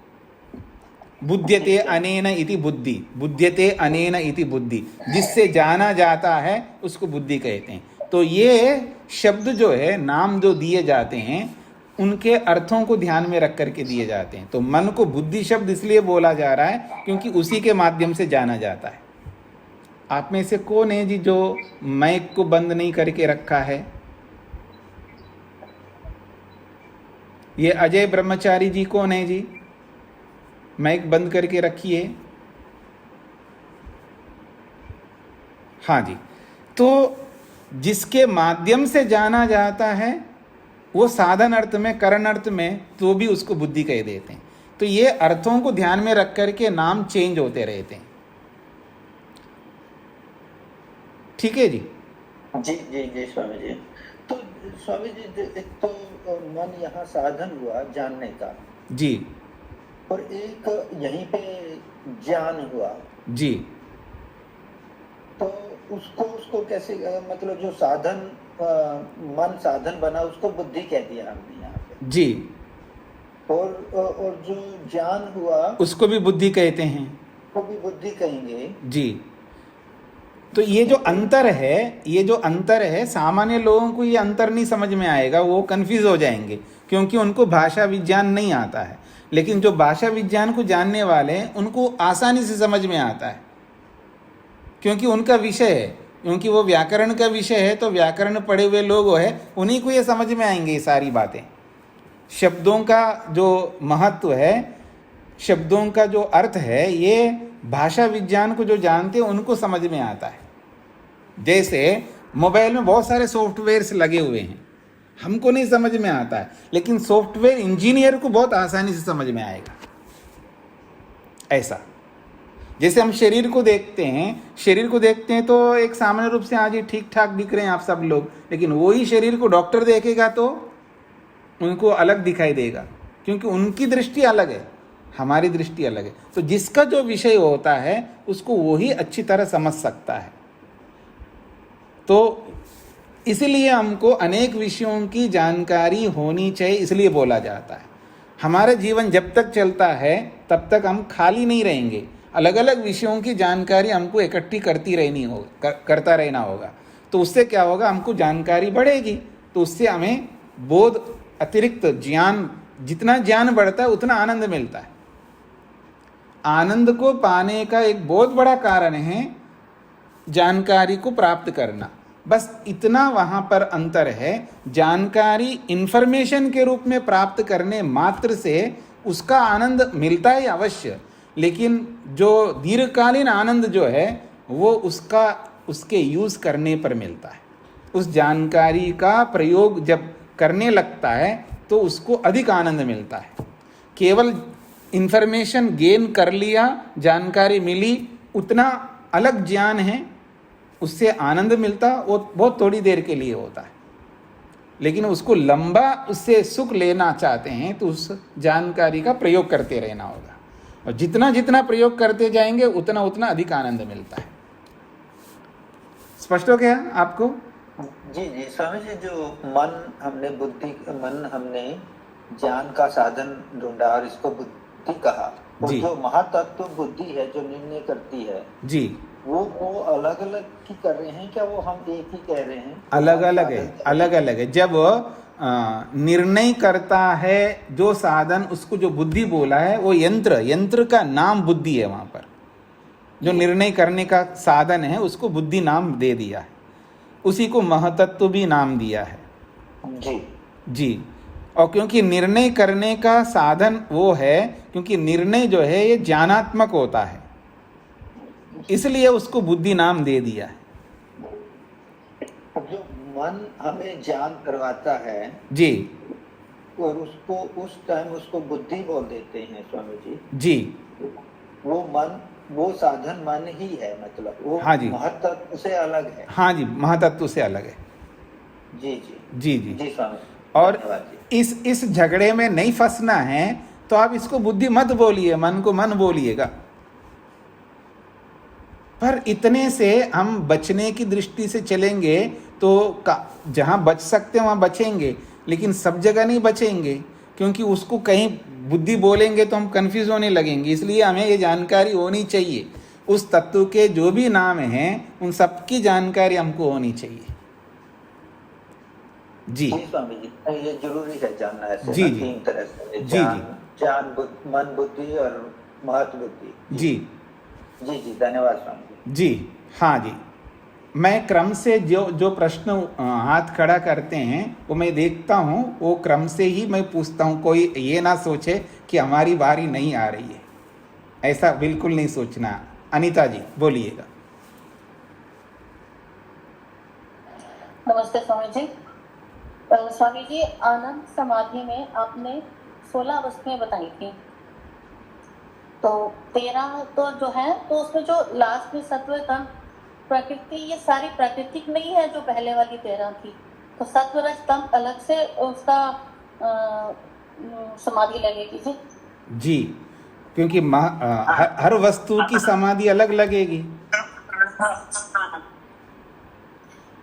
बुध्यते अनेन इति बुद्धि, बुध्यते अनेन इति बुद्धि, जिससे जाना जाता है उसको बुद्धि कहते हैं। तो ये शब्द जो है, नाम जो दिए जाते हैं, उनके अर्थों को ध्यान में रख करके दिए जाते हैं। तो मन को बुद्धि शब्द इसलिए बोला जा रहा है क्योंकि उसी के माध्यम से जाना जाता है। आप में से कौन है जी जो माइक को बंद नहीं करके रखा है? ये अजय ब्रह्मचारी जी कौन है जी? माइक बंद करके रखिए। हाँ जी। तो जिसके माध्यम से जाना जाता है वो साधन अर्थ में, करण अर्थ में तो भी उसको बुद्धि कह देते हैं। तो ये अर्थों को ध्यान में रख करके नाम चेंज होते रहते हैं। ठीक है जी? जी जी जी स्वामी जी। तो स्वामी जी, एक तो मन यहाँ साधन हुआ जानने का जी और एक यहीं पे ज्ञान हुआ जी। तो उसको उसको कैसे मतलब जो साधन मन साधन बना उसको बुद्धि कह दिया हमने यहाँ पे। जी। और जो ज्ञान हुआ उसको भी बुद्धि कहते हैं। वो भी बुद्धि कहेंगे। जी। तो ये जो अंतर है, सामान्य लोगों को ये अंतर नहीं समझ में आएगा, वो कंफ्यूज हो जाएंगे क्योंकि उनको भाषा विज्ञान नहीं आता है। लेकिन जो भाषा विज्ञान को जानने वाले हैं उनको आसानी से समझ में आता है, क्योंकि उनका विषय है, क्योंकि वो व्याकरण का विषय है। तो व्याकरण पढ़े हुए लोग है, उन्हीं को ये समझ में आएंगे ये सारी बातें। शब्दों का जो महत्व है, शब्दों का जो अर्थ है, ये भाषा विज्ञान को जो जानते हैं उनको समझ में आता है। जैसे मोबाइल में बहुत सारे सॉफ्टवेयर्स लगे हुए हैं, हमको नहीं समझ में आता है, लेकिन सॉफ्टवेयर इंजीनियर को बहुत आसानी से समझ में आएगा। ऐसा जैसे हम शरीर को देखते हैं तो एक सामान्य रूप से आज ही ठीक ठाक दिख रहे हैं आप सब लोग, लेकिन वही शरीर को डॉक्टर देखेगा तो उनको अलग दिखाई देगा, क्योंकि उनकी दृष्टि अलग है, हमारी दृष्टि अलग है। तो जिसका जो विषय होता है उसको वही अच्छी तरह समझ सकता है। तो इसलिए हमको अनेक विषयों की जानकारी होनी चाहिए, इसलिए बोला जाता है। हमारा जीवन जब तक चलता है तब तक हम खाली नहीं रहेंगे, अलग अलग विषयों की जानकारी हमको इकट्ठी करता रहना होगा। तो उससे क्या होगा, हमको जानकारी बढ़ेगी, तो उससे हमें बोध, अतिरिक्त ज्ञान, जितना ज्ञान बढ़ता है उतना आनंद मिलता है। आनंद को पाने का एक बहुत बड़ा कारण है जानकारी को प्राप्त करना। बस इतना वहाँ पर अंतर है। जानकारी इंफॉर्मेशन के रूप में प्राप्त करने मात्र से उसका आनंद मिलता है अवश्य, लेकिन जो दीर्घकालीन आनंद जो है वो उसके यूज़ करने पर मिलता है। उस जानकारी का प्रयोग जब करने लगता है तो उसको अधिक आनंद मिलता है। केवल इंफॉर्मेशन गेन कर लिया, जानकारी मिली, उतना अलग ज्ञान है, उससे आनंद मिलता वो बहुत थोड़ी देर के लिए होता है। लेकिन उसको लंबा उससे सुख लेना चाहते हैं तो उस जानकारी का प्रयोग करते रहना होगा, और जितना जितना प्रयोग करते जाएंगे उतना उतना अधिक आनंद मिलता है। स्पष्ट हो गया आपको? जी जी स्वामी जी, जो मन हमने ज्ञान का साधन ढूंढा और इसको बुद्धि कहा, और जो महातत्व बुद्धि है जो निर्णय करती है जी, वो अलग अलग की कर रहे हैं क्या, वो हम एक ही कह रहे हैं? अलग अलग है। जब निर्णय करता है जो साधन, उसको जो बुद्धि बोला है वो यंत्र का नाम बुद्धि है। वहां पर जो निर्णय करने का साधन है उसको बुद्धि नाम दे दिया है, उसी को महतत्व भी नाम दिया है। जी। और क्योंकि निर्णय करने का साधन वो है, क्योंकि निर्णय जो है ये ज्ञानात्मक होता है, इसलिए उसको बुद्धि नाम दे दिया है। जो मन हमें ज्ञान करवाता है जी, और उसको उस टाइम उसको बुद्धि बोल देते हैं स्वामी जी। जी, वो साधन मन ही है, मतलब वो हाँ जी, महतत्व से अलग है। हाँ जी, महतत्व से अलग है। जी जी जी जी जी स्वामी। और इस झगड़े में नहीं फंसना है तो आप इसको बुद्धि मत बोलिए, मन को मन बोलिएगा। पर इतने से हम बचने की दृष्टि से चलेंगे तो जहाँ बच सकते हैं वहाँ बचेंगे, लेकिन सब जगह नहीं बचेंगे, क्योंकि उसको कहीं बुद्धि बोलेंगे तो हम कंफ्यूज होने लगेंगे। इसलिए हमें ये जानकारी होनी चाहिए, उस तत्व के जो भी नाम हैं उन सबकी जानकारी हमको होनी चाहिए। जी स्वामी जी, ये जरूरी है जानना है। जी जी, तीन तरह से जी ज्ञान, मन बुद्धि और महत बुद्धि। जी जी जी, धन्यवाद स्वामी जी। हाँ जी, मैं क्रम से जो जो प्रश्न हाथ खड़ा करते हैं वो मैं देखता हूँ, वो क्रम से ही मैं पूछता हूँ। कोई ये ना सोचे कि हमारी बारी नहीं आ रही है, ऐसा बिल्कुल नहीं सोचना। अनीता जी बोलिएगा। नमस्ते स्वामी जी। स्वामी जी, आनंद समाधि में आपने 16 अवस्थाएं बताई थी, तो 13 तो जो है, तो उसमें जो लास्ट में सत्व तम प्रकृति, ये सारी प्राकृतिक नहीं है जो पहले वाली 13 थी, तो सत्व रज तम अलग से उसका समाधि लगेगी जी? जी, क्योंकि हर वस्तु की समाधि अलग लगेगी।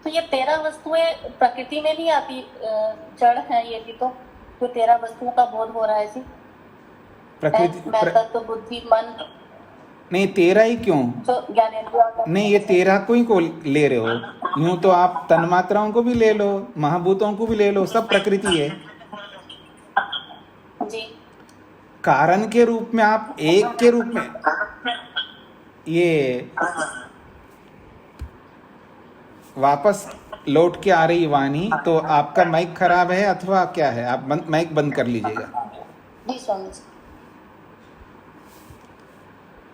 तो ये 13 वस्तुएं प्रकृति में नहीं आती, जड़ है ये भी, तो जो 13 वस्तुओं का बोध हो रहा है जी, मैं तत्व, बुद्धि, मन, नहीं 13 ही क्यों? जो ज्ञानेंद्रिय, नहीं, ये 13 को ले रहे हो। यूं तो आप तन्मात्राओं को भी ले लो, महाभूतों को भी ले लो, सब प्रकृति है जी। कारण के रूप में। आप एक के रूप में ये वापस लौट के आ रही वाणी, तो आपका माइक खराब है अथवा क्या है? आप माइक बंद कर लीजिएगा। जी स्वामी जी।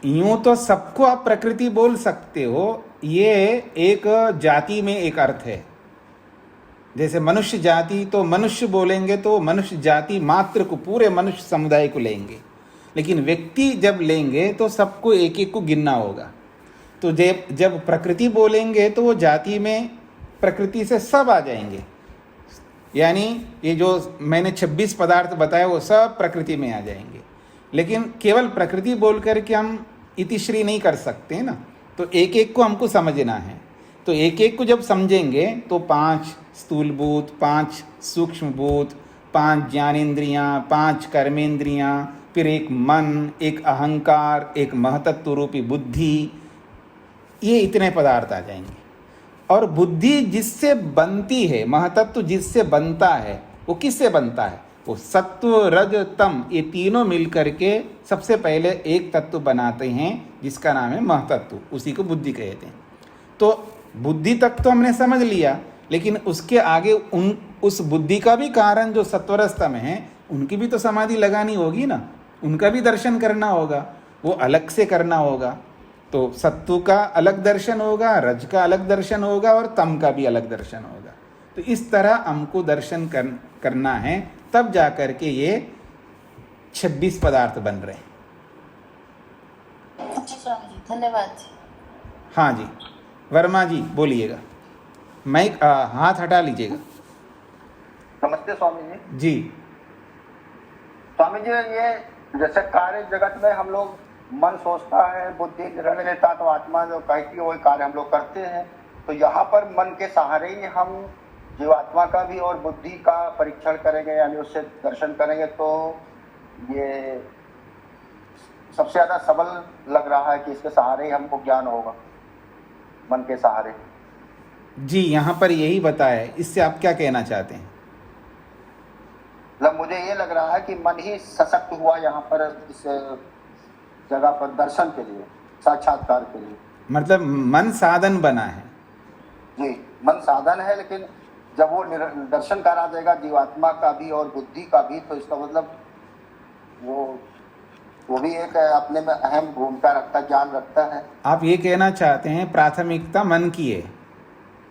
यूं तो सबको आप प्रकृति बोल सकते हो, ये एक जाति में एक अर्थ है। जैसे मनुष्य जाति, तो मनुष्य बोलेंगे तो मनुष्य जाति मात्र को, पूरे मनुष्य समुदाय को लेंगे, लेकिन व्यक्ति जब लेंगे तो सबको एक एक को गिनना होगा। तो जब प्रकृति बोलेंगे तो वो जाति में प्रकृति से सब आ जाएंगे, यानी ये जो मैंने 26 पदार्थ बताए वो सब प्रकृति में आ जाएंगे। लेकिन केवल प्रकृति बोल करके हम इतिश्री नहीं कर सकते ना, तो एक एक को हमको समझना है। तो एक एक को जब समझेंगे तो 5 स्थूलभूत, 5 सूक्ष्मभूत, 5 ज्ञानेंद्रियाँ, 5 कर्मेंद्रियाँ, फिर एक मन, एक अहंकार, एक महतत्व रूपी बुद्धि, ये इतने पदार्थ आ जाएंगे। और बुद्धि जिससे बनती है, महतत्व जिससे बनता है, वो किससे बनता है? वो सत्व, रज, तम, ये तीनों मिलकर के सबसे पहले एक तत्व बनाते हैं जिसका नाम है महतत्व, उसी को बुद्धि कहते हैं। तो बुद्धि तक तो हमने समझ लिया, लेकिन उसके आगे उस बुद्धि का भी कारण जो सत्वरस्तम है, उनकी भी तो समाधि लगानी होगी ना, उनका भी दर्शन करना होगा, वो अलग से करना होगा। तो सत्व का अलग दर्शन होगा, रज का अलग दर्शन होगा, और तम का भी अलग दर्शन होगा। तो इस तरह हमको दर्शन करना है, तब जाकर के ये 26 पदार्थ बन रहे हैं। धन्यवाद। हाँ जी, वर्मा जी बोलिएगा, माइक हाथ हटा लीजिएगा। नमस्ते स्वामी जी। जी स्वामी जी, ये जैसे कार्य जगत में हम लोग मन सोचता है, बुद्धि निर्णय लेता, तो आत्मा जो कहती है वही कार्य हम लोग करते हैं। तो यहाँ पर मन के सहारे ही हम जीवात्मा का भी और बुद्धि का परीक्षण करेंगे, यानी उससे दर्शन करेंगे, तो ये सबसे ज्यादा सबल लग रहा है कि इसके सहारे ही हमको ज्ञान होगा, मन के सहारे। जी, यहाँ पर यही बताया है, इससे आप क्या कहना चाहते हैं? मतलब मुझे ये लग रहा है कि मन ही सशक्त हुआ यहाँ पर इस जगह पर दर्शन के लिए, साक्षात्कार के लिए। मतलब मन साधन बना है। जी, मन साधन है, लेकिन जब वो दर्शन करा देगा जीवात्मा का भी और बुद्धि का भी, तो इसका मतलब वो भी एक अपने में अहम भूमिका रखता, ज्ञान रखता है। आप ये कहना चाहते हैं प्राथमिकता मन की है?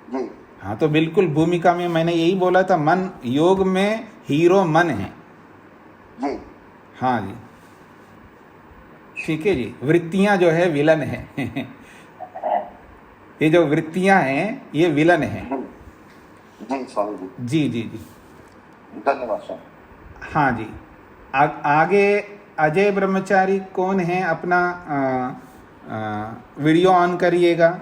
जी हाँ, तो बिल्कुल भूमिका में मैंने यही बोला था, मन, योग में हीरो मन है। जी हाँ जी, ठीक है जी। वृत्तियां जो है विलन है ये जो वृत्तियां हैं ये विलन है। जी स्वामी जी। जी जी जी, धन्यवाद स्वामी। हाँ जी। आगे अजय ब्रह्मचारी कौन है? अपना वीडियो ऑन करिएगा।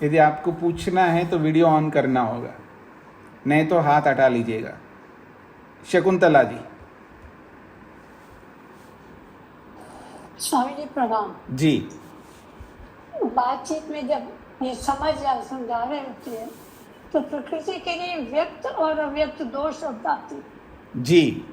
यदि आपको पूछना है तो वीडियो ऑन करना होगा, नहीं तो हाथ हटा लीजिएगा। शकुंतला जी। स्वामी जी प्रणाम जी। बातचीत में जब ये समझ या समझा रहे होते हैं तो प्रकृति के लिए व्यक्त और अव्यक्त दो शब्द आते हैं जी,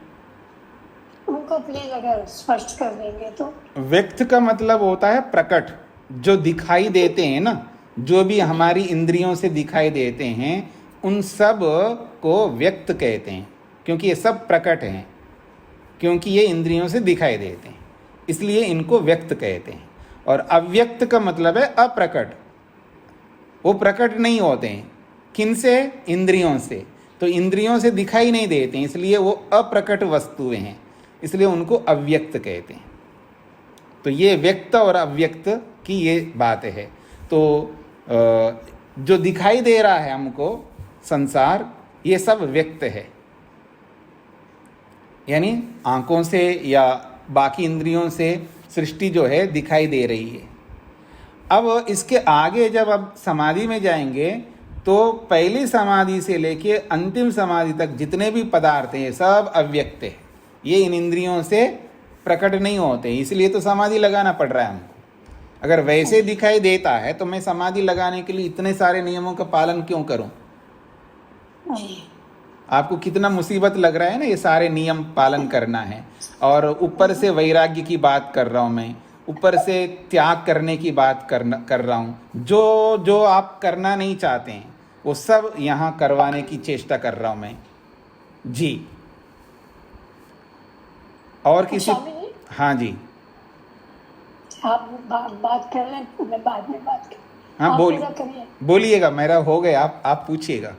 उनको प्लीज अगर स्पष्ट कर देंगे तो। व्यक्त का मतलब होता है प्रकट, जो दिखाई देते हैं ना, जो भी हमारी इंद्रियों से दिखाई देते हैं, उन सब को व्यक्त कहते हैं, क्योंकि ये सब प्रकट हैं, क्योंकि ये इंद्रियों से दिखाई देते हैं, इसलिए इनको व्यक्त कहते हैं। और अव्यक्त का मतलब है अप्रकट, वो प्रकट नहीं होते हैं। किनसे? इंद्रियों से। तो इंद्रियों से दिखाई नहीं देते हैं, इसलिए वो अप्रकट वस्तुएं हैं, इसलिए उनको अव्यक्त कहते हैं। तो ये व्यक्त और अव्यक्त की ये बात है। तो जो दिखाई दे रहा है हमको संसार, ये सब व्यक्त है, यानी आंखों से या बाकी इंद्रियों से सृष्टि जो है दिखाई दे रही है। अब इसके आगे जब अब समाधि में जाएंगे तो पहली समाधि से लेके अंतिम समाधि तक जितने भी पदार्थ हैं सब अव्यक्त है, ये इन इंद्रियों से प्रकट नहीं होते, इसलिए तो समाधि लगाना पड़ रहा है हमको। अगर वैसे दिखाई देता है तो मैं समाधि लगाने के लिए इतने सारे नियमों का पालन क्यों करूं? आपको कितना मुसीबत लग रहा है ना, ये सारे नियम पालन करना है। और ऊपर से वैराग्य की बात कर रहा हूं मैं, ऊपर से त्याग करने की बात कर रहा हूं। जो जो आप करना नहीं चाहते हैं वो सब यहाँ करवाने की चेष्टा कर रहा हूं मैं जी। और किसी? हाँ जी, आप बात कर लें, मैं बाद में बात कर। हाँ बोलिएगा, मेरा हो गया, आप पूछिएगा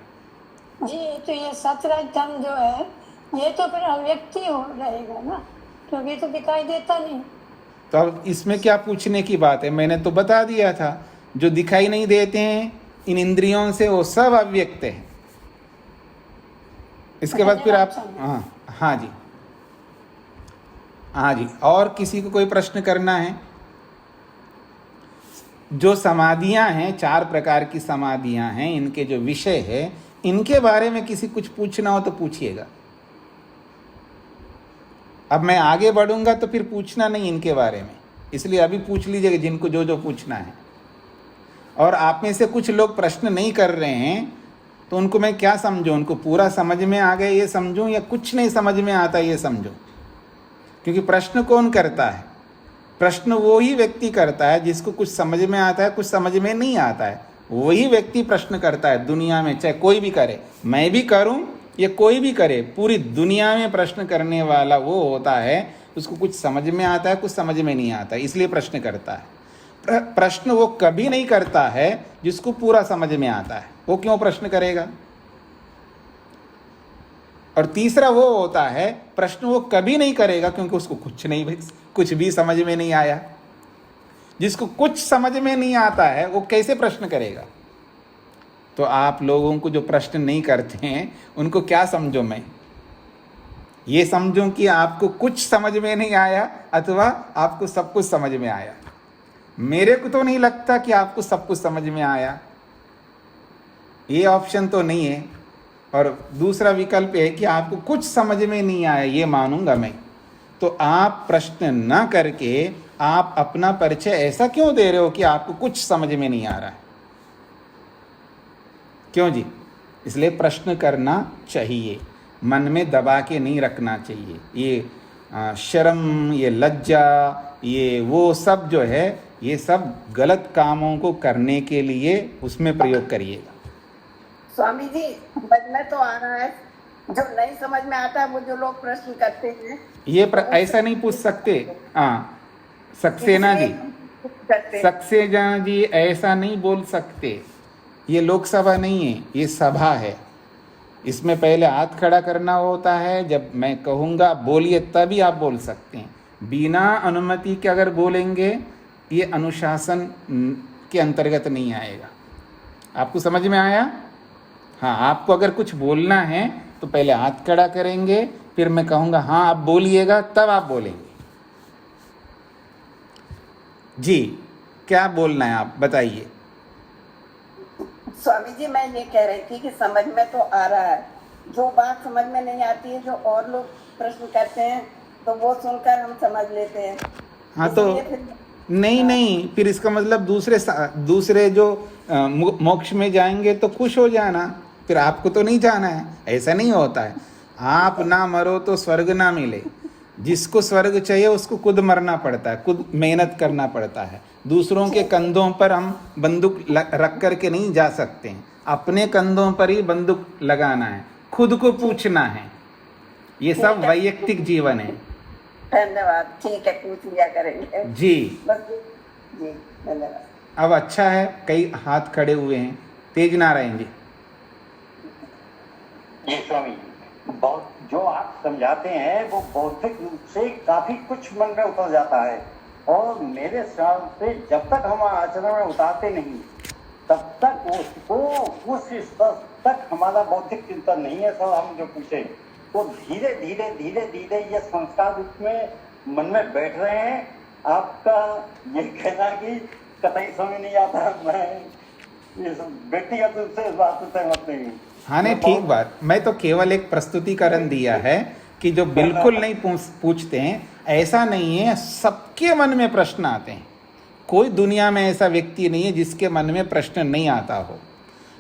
जी। तो ये सतरजतम जो है ये तो फिर अव्यक्त ही हो रहेगा ना, क्योंकि तो दिखाई देता नहीं। तो अब इसमें क्या पूछने की बात है? मैंने तो बता दिया था, जो दिखाई नहीं देते हैं इन इंद्रियों से वो सब अव्यक्त है। इसके बाद फिर आप हाँ जी, हाँ जी। और किसी को कोई प्रश्न करना है? जो समाधियां हैं, 4 प्रकार की समाधियां हैं, इनके जो विषय है, इनके बारे में किसी कुछ पूछना हो तो पूछिएगा। अब मैं आगे बढ़ूंगा तो फिर पूछना नहीं इनके बारे में, इसलिए अभी पूछ लीजिएगा जिनको जो जो पूछना है। और आप में से कुछ लोग प्रश्न नहीं कर रहे हैं तो उनको मैं क्या समझूं? उनको पूरा समझ में आ गया ये समझूं, या कुछ नहीं समझ में आता ये समझूं? क्योंकि प्रश्न कौन करता है? प्रश्न वो ही व्यक्ति करता है जिसको कुछ समझ में आता है, कुछ समझ में नहीं आता है, वही व्यक्ति प्रश्न करता है दुनिया में। चाहे कोई भी करे, मैं भी करूं या कोई भी करे, पूरी दुनिया में प्रश्न करने वाला वो होता है उसको कुछ समझ में आता है, कुछ समझ में नहीं आता है, इसलिए प्रश्न करता है। प्रश्न वो कभी नहीं करता है जिसको पूरा समझ में आता है, वो क्यों प्रश्न करेगा? और तीसरा वो होता है, प्रश्न वो कभी नहीं करेगा क्योंकि उसको कुछ भी समझ में नहीं आया। जिसको कुछ समझ में नहीं आता है वो कैसे प्रश्न करेगा? तो आप लोगों को जो प्रश्न नहीं करते हैं उनको क्या समझो? मैं ये समझूं कि आपको कुछ समझ में नहीं आया अथवा आपको सब कुछ समझ में आया। मेरे को तो नहीं लगता कि आपको सब कुछ समझ में आया, ये ऑप्शन तो नहीं है। और दूसरा विकल्प है कि आपको कुछ समझ में नहीं आया, ये मानूंगा मैं। तो आप प्रश्न न करके आप अपना परिचय ऐसा क्यों दे रहे हो कि आपको कुछ समझ में नहीं आ रहा है? क्यों जी? इसलिए प्रश्न करना चाहिए, मन में दबा के नहीं रखना चाहिए। ये शर्म, ये लज्जा, ये वो सब जो है, ये सब गलत कामों को करने के लिए उसमें प्रयोग करिएगा। स्वामी जी, समझ में तो आ रहा है, जो नहीं समझ में आता है वो जो लोग प्रश्न करते हैं ये ऐसा नहीं पूछ सकते। हाँ, सक्सेना जी ऐसा नहीं बोल सकते। ये लोकसभा नहीं है, ये सभा है। इसमें पहले हाथ खड़ा करना होता है, जब मैं कहूँगा बोलिए तभी आप बोल सकते हैं। बिना अनुमति के अगर बोलेंगे ये अनुशासन के अंतर्गत नहीं आएगा। आपको समझ में आया? हाँ, आपको अगर कुछ बोलना है तो पहले हाथ खड़ा करेंगे, फिर मैं कहूँगा हाँ आप बोलिएगा, तब आप बोलेंगे। जी, क्या बोलना है आप बताइए। स्वामी जी, मैं ये कह रही थी कि समझ में तो आ रहा है, जो बात समझ में नहीं आती है, जो और लोग प्रश्न करते हैं तो वो सुनकर हम समझ लेते हैं। हाँ, तो नहीं, फिर इसका मतलब दूसरे जो मोक्ष में जाएंगे तो खुश हो जाना, फिर आपको तो नहीं जाना है। ऐसा नहीं होता है। आप ना मरो तो स्वर्ग ना मिले। जिसको स्वर्ग चाहिए उसको खुद मरना पड़ता है, खुद मेहनत करना पड़ता है। दूसरों के कंधों पर हम बंदूक रख करके नहीं जा सकते हैं, अपने कंधों पर ही बंदूक लगाना है, खुद को पूछना है। ये सब वैयक्तिक जीवन है। धन्यवाद, ठीक है, पूछ लिया करेंगे जी। बस जी, धन्यवाद। अब अच्छा है, कई हाथ खड़े हुए हैं। तेज नारायण जी। जी स्वामी, बहुत जो आप समझाते हैं वो बौद्धिक रूप से काफी कुछ मन में उतर जाता है, और मेरे ख्याल से जब तक हम आचरण में उतारते नहीं तब तक उसको उस स्तर तक हमारा बौद्धिक चिंतन नहीं है। सर हम जो पूछे तो धीरे धीरे धीरे धीरे ये संस्कार रूप में मन में बैठ रहे हैं। आपका ये कहना कि कतई समझ नहीं आता, मैं व्यक्तिगत रूप से इस बात से सहमत नहीं हूँ। हाँ नहीं, ठीक बात। मैं तो केवल एक प्रस्तुतिकरण दिया है कि जो बिल्कुल नहीं पूछते हैं, ऐसा नहीं है, सबके मन में प्रश्न आते हैं। कोई दुनिया में ऐसा व्यक्ति नहीं है जिसके मन में प्रश्न नहीं आता हो,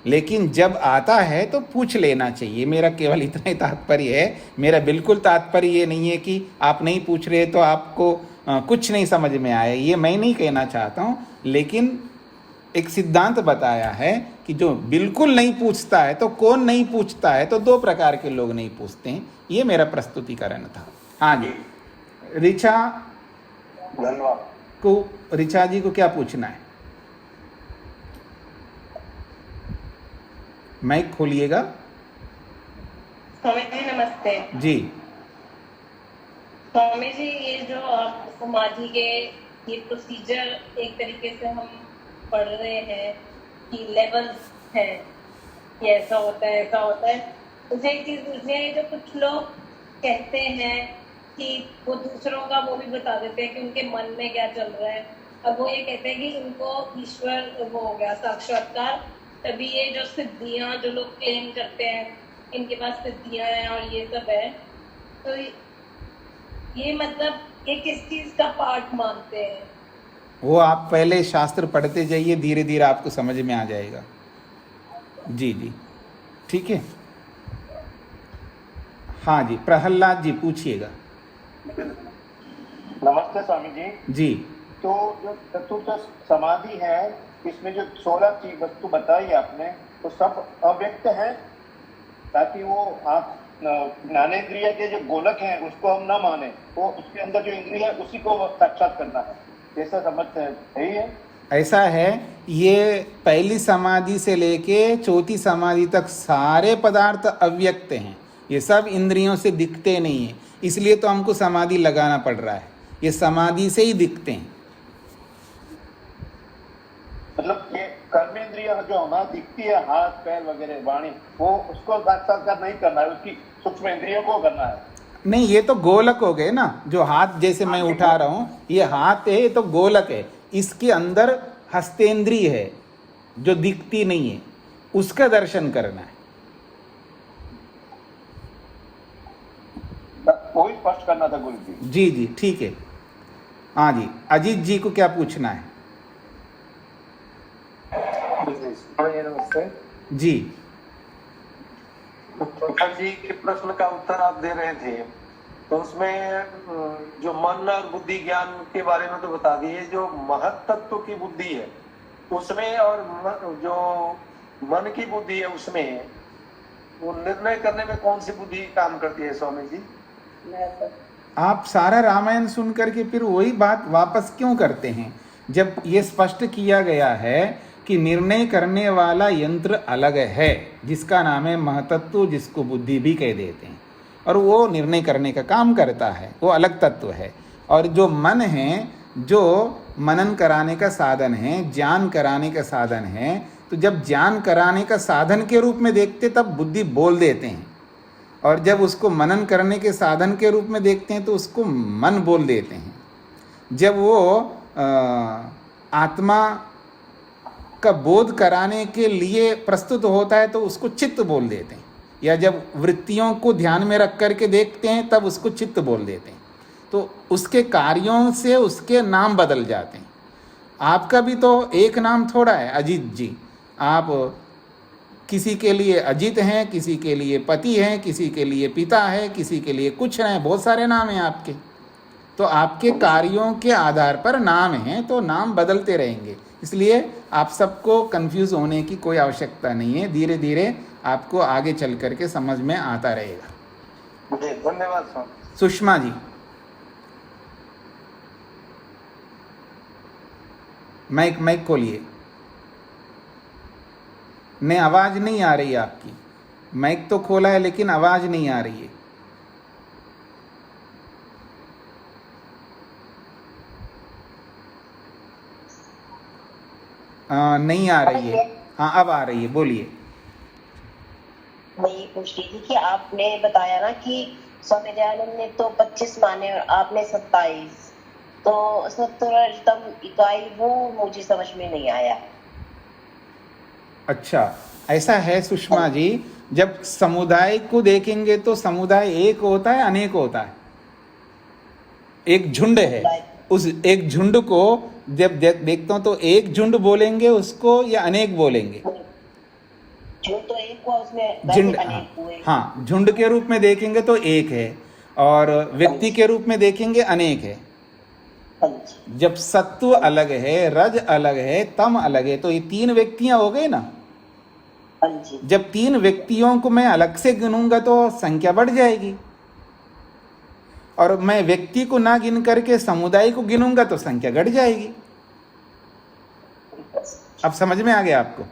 लेकिन जब आता है तो पूछ लेना चाहिए। मेरा केवल इतना ही तात्पर्य है। मेरा बिल्कुल तात्पर्य ये नहीं है कि आप नहीं पूछ रहे तो आपको कुछ नहीं समझ में आया, ये मैं नहीं कहना चाहता हूँ। लेकिन एक सिद्धांत बताया है कि जो बिल्कुल नहीं पूछता है, तो कौन नहीं पूछता है, तो दो प्रकार के लोग नहीं पूछते हैं। ये मेरा प्रस्तुतिकरण था। हाँ जी, ऋचा धन्यवाद। ऋचा जी को क्या पूछना है? माइक खोलिएगा। स्वामी जी नमस्ते। जी। स्वामी जी, ये जो आप समाधि के ये प्रोसीजर एक तरीके से हम पढ़ रहे हैं कि लेवल्स हैं, कि ऐसा होता है ऐसा होता है। मुझे एक चीज पूछनी है, जो कुछ लोग कहते हैं कि वो दूसरों का वो भी बता देते हैं कि उनके मन में क्या चल रहा है। अब वो ये कहते हैं कि इनको ईश्वर वो हो गया साक्षात्कार, तभी ये जो सिद्धियां जो लोग क्लेम करते हैं इनके पास सिद्धियां हैं और ये सब है, तो ये मतलब ये किस चीज का पार्ट मानते हैं? वो आप पहले शास्त्र पढ़ते जाइए, धीरे धीरे आपको समझ में आ जाएगा। जी जी, ठीक है। हाँ जी, प्रहलाद जी पूछिएगा। नमस्ते स्वामी जी। जी। तो जो चतुर्थ समाधि है, इसमें जो 16 चीज वस्तु बताई आपने, तो सब अव्यक्त है, ताकि वो आप ज्ञानेंद्रिय के जो गोलक हैं उसको हम ना माने, वो उसके अंदर जो इंद्रिय है उसी को साक्षात करना है, ऐसा समझते हैं, सही है? ऐसा है, ये पहली समाधि से लेके चौथी समाधि तक सारे पदार्थ अव्यक्त हैं। ये सब इंद्रियों से दिखते नहीं है, इसलिए तो हमको समाधि लगाना पड़ रहा है। ये समाधि से ही दिखते हैं। मतलब ये कर्मेंद्रिय जो हमारा दिखती है, हाथ पैर वगैरह वाणी, वो उसको साक्षात्कार नहीं करना है, उसकी सूक्ष्म इंद्रियों को करना है। नहीं, ये तो गोलक हो गए ना, जो हाथ जैसे मैं उठा रहा हूँ, ये हाथ है, ये तो गोलक है। इसके अंदर हस्तेंद्रिय है जो दिखती नहीं है, उसका दर्शन करना है। वही स्पष्ट करना था गुरु जी। जी जी, ठीक है। हाँ जी, अजीत जी को क्या पूछना है? नमस्ते जी। प्रखर जी के प्रश्न का उत्तर आप दे रहे थे, तो उसमें जो मन और बुद्धि ज्ञान के बारे में तो बता दिए, जो महत तत्व की बुद्धि है उसमें और जो मन की बुद्धि है उसमें, वो निर्णय करने में कौन सी बुद्धि काम करती है स्वामी जी? आप सारा रामायण सुन करके फिर वही बात वापस क्यों करते हैं, जब ये स्पष्ट किया गया है कि निर्णय करने वाला यंत्र अलग है, जिसका नाम है महतत्व, जिसको बुद्धि भी कह देते हैं, और वो निर्णय करने का काम करता है, वो अलग तत्व है। और जो मन है, जो मनन कराने का साधन है, ज्ञान कराने का साधन है, तो जब ज्ञान कराने का साधन के रूप में देखते तब बुद्धि बोल देते हैं, और जब उसको मनन करने के साधन के रूप में देखते हैं तो उसको मन बोल देते हैं। जब वो आत्मा का बोध कराने के लिए प्रस्तुत होता है तो उसको चित्त बोल देते हैं, या जब वृत्तियों को ध्यान में रख करके देखते हैं तब उसको चित्त बोल देते हैं। तो उसके कार्यों से उसके नाम बदल जाते हैं। आपका भी तो एक नाम थोड़ा है अजीत जी, आप किसी के लिए अजीत हैं, किसी के लिए पति हैं, किसी के लिए पिता है, किसी के लिए कुछ हैं, बहुत सारे नाम हैं आपके। तो आपके कार्यों के आधार पर नाम हैं, तो नाम बदलते रहेंगे। इसलिए आप सबको कंफ्यूज होने की कोई आवश्यकता नहीं है। धीरे धीरे आपको आगे चल करके समझ में आता रहेगा। जी, धन्यवाद स्वामी। सुषमा जी, माइक खोलिए। नहीं, आवाज नहीं आ रही है आपकी। माइक तो खोला है लेकिन आवाज नहीं आ रही है। नहीं आ रही है। हाँ, अब आ रही है, बोलिए। मैं ये पूछ रही थी कि आपने बताया ना कि स्वामी दयानंद ने तो 25 माने और आपने 27, तो सत्तरतम इकाई वो मुझे समझ में नहीं आया। अच्छा, ऐसा है सुषमा जी, जब समुदाय को देखेंगे तो समुदाय एक होता है, अनेक होता है। एक झुंड है, उस एक झुंड को जब देखता हूं तो एक झुंड बोलेंगे उसको या अनेक बोलेंगे? झुंड तो एक हुआ, उसमें झुंड, अनेक हुए। हाँ, झुंड के रूप में देखेंगे तो एक है और व्यक्ति के रूप में देखेंगे अनेक है। जब सत्व अलग है, रज अलग है, तम अलग है, तो ये 3 व्यक्तियां हो गए ना। जब 3 व्यक्तियों को मैं अलग से गिनूंगा तो संख्या बढ़ जाएगी, और मैं व्यक्ति को ना गिन करके समुदाय को गिनूंगा तो संख्या घट जाएगी। अब समझ में आ गया आपको?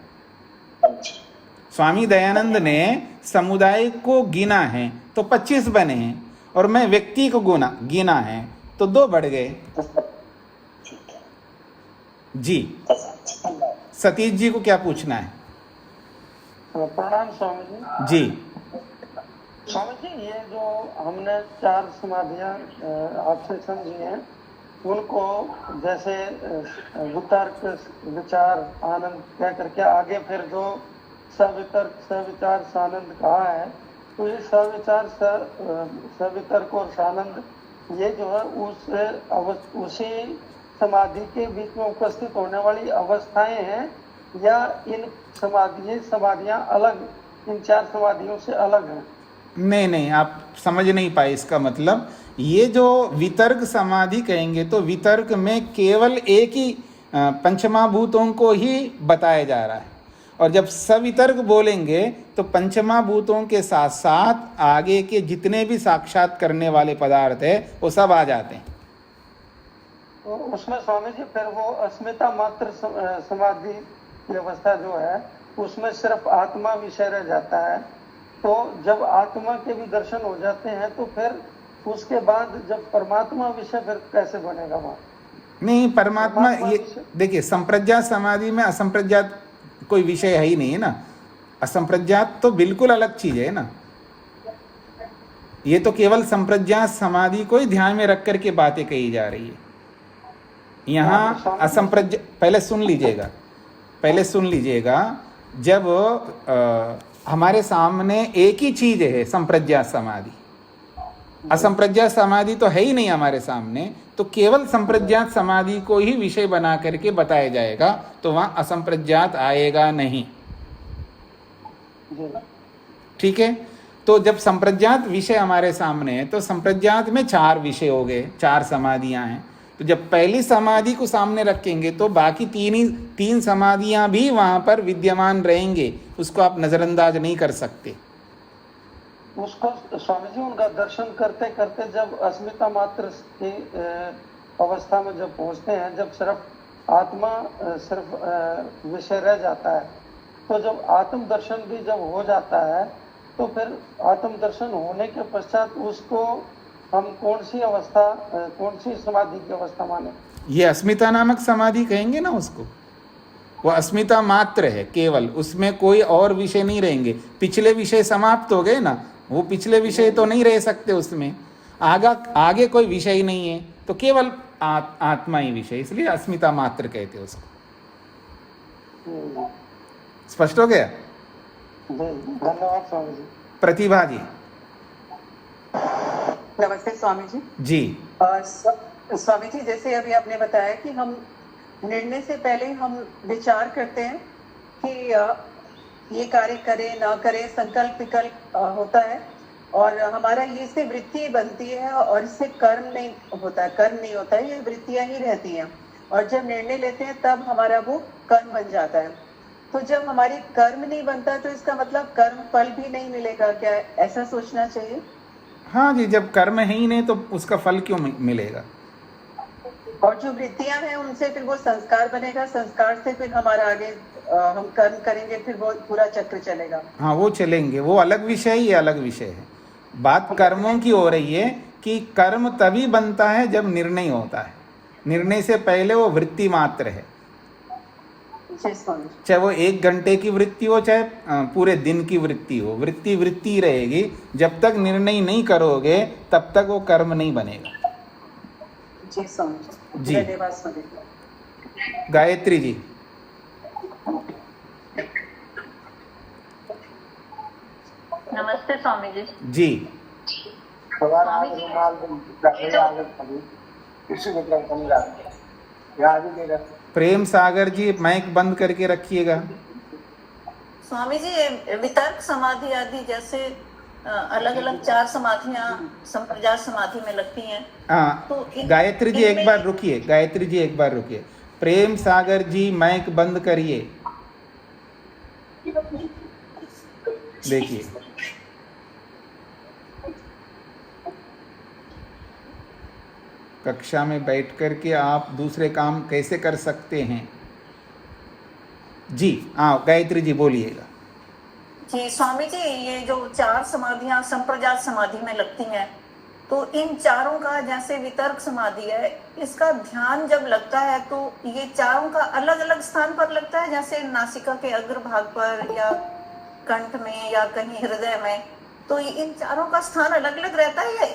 स्वामी दयानंद ने समुदाय को गिना है तो 25 बने हैं, और मैं व्यक्ति को गिना है तो 2 बढ़ गए। जी, सतीश जी को क्या पूछना है? प्रणाम स्वामी जी। जी, स्वामी जी, ये जो हमने 4 समाधियां आपसे समझी हैं, उनको जैसे वितर्क, विचार, आनंद कह करके आगे फिर जो सवितर्क, सविचार, सानंद कहा है, तो ये सविचार, सवितर्क और सानंद, ये जो है उसी समाधि के बीच में उपस्थित होने वाली अवस्थाएं हैं, या इन समाधियां अलग, इन 4 समाधियों से अलग हैं? नहीं, आप समझ नहीं पाए इसका मतलब। ये जो वितर्क समाधि कहेंगे तो वितर्क में केवल एक ही पंचमहाभूतों को ही बताया जा रहा है, और जब सवितर्क बोलेंगे तो पंचमहाभूतों के साथ साथ आगे के जितने भी साक्षात करने वाले पदार्थ है वो सब आ जाते हैं। तो उसमें स्वामी जी फिर वो अस्मिता मात्र समाधि की अवस्था जो है, उसमें सिर्फ आत्मा विषय रह जाता है। तो जब आत्मा के भी दर्शन हो जाते हैं तो फिर उसके बाद जब परमात्मा विषय फिर कैसे बनेगा वहाँ? नहीं, परमात्मा ये देखिए, संप्रज्ञात समाधि में असंप्रज्ञात कोई विषय है ही नहीं है ना। असंप्रज्ञात तो बिल्कुल अलग चीज है ना। ये तो केवल संप्रज्ञात समाधि को ही ध्यान में रख करके बातें कही जा रही है। यहाँ असंप्रज्ञात, पहले सुन लीजिएगा। जब हमारे सामने एक ही चीज है संप्रज्ञात समाधि, असंप्रज्ञात समाधि तो है ही नहीं हमारे सामने, तो केवल संप्रज्ञात समाधि को ही विषय बना करके बताया जाएगा, तो वहां असंप्रज्ञात आएगा नहीं। ठीक है, तो जब संप्रज्ञात विषय हमारे सामने है तो संप्रज्ञात में 4 विषय हो गए, 4 समाधियां हैं। तो जब पहली समाधि को सामने रखेंगे तो बाकी 3 समाधियां भी वहां पर विद्यमान रहेंगे, उसको आप नजरअंदाज नहीं कर सकते। उसको स्वामी जी उनका दर्शन करते करते जब अस्मिता मात्र की अवस्था में जब पहुंचते हैं, जब सिर्फ आत्मा सिर्फ विषय रह जाता है, तो जब आत्म दर्शन भी जब हो जाता है तो फिर आत्म दर्शन होने के पश्चात उसको हम कौन सी अवस्था, कौन सी समाधि की अवस्था माने? ये अस्मिता नामक समाधि कहेंगे ना उसको। वो अस्मिता मात्र है केवल, उसमें कोई और विषय नहीं रहेंगे। पिछले विषय समाप्त हो गए ना, वो पिछले विषय तो नहीं रह सकते उसमें। आगे कोई विषय ही नहीं है, तो केवल आत्मा ही विषय, इसलिए अस्मिता मात्र कहते हैं उसको। स्पष्ट हो गया? धन्यवाद स्वामी जी। प्रतिभा जी। नमस्ते स्वामी जी। जी स्वामी जी, जैसे अभी आपने बताया कि हम निर्णय से पहले हम विचार करते हैं कि ये कार्य करें ना करें, संकल्प विकल्प होता है, और हमारा ये से वृत्ति बनती है और इससे कर्म नहीं होता है, ये वृत्तियां ही रहती हैं। और जब निर्णय लेते हैं तब हमारा वो कर्म बन जाता है। तो जब हमारी कर्म नहीं बनता तो इसका मतलब कर्म फल भी नहीं मिलेगा, क्या ऐसा सोचना चाहिए? हाँ जी, जब कर्म है ही नहीं तो उसका फल क्यों मिलेगा? और जो वृत्तियां हैं उनसे फिर वो संस्कार बनेगा, संस्कार से फिर हमारा आगे हम कर्म करेंगे, फिर वो पूरा चक्र चलेगा। हाँ, वो चलेंगे, वो अलग विषय, ये अलग विषय है। बात कर्मों की हो रही है कि कर्म तभी बनता है जब निर्णय होता है। निर्णय से पहले वो वृत्ति मात्र है, चाहे वो 1 घंटे की वृत्ति हो चाहे पूरे दिन की वृत्ति हो, वृत्ति वृत्ति रहेगी। जब तक निर्णय नहीं करोगे तब तक वो कर्म नहीं बनेगा। जी, गायत्री जी। नमस्ते स्वामी जी। जी, प्रेम सागर जी माइक बंद करके रखिएगा। स्वामी जी, वितर्क समाधि आदि जैसे अलग अलग 4 समाधियां संप्रजात समाधि में लगती हैं। हाँ, तो गायत्री जी एक बार रुकिए, गायत्री जी एक बार रुकिए। प्रेम सागर जी माइक बंद करिए। देखिए, कक्षा में बैठ कर के आप दूसरे काम कैसे कर सकते हैं? जी हाँ, गायत्री जी बोलिएगा। जी स्वामी जी, ये जो 4 समाधियां संप्रजात समाधि में लगती हैं, तो इन चारों का जैसे वितर्क समाधि है, इसका ध्यान जब लगता है तो ये चारों का अलग अलग स्थान पर लगता है, जैसे नासिका के अग्रभाग पर या कंठ में या कहीं हृदय में, तो इन चारों का स्थान अलग अलग रहता है या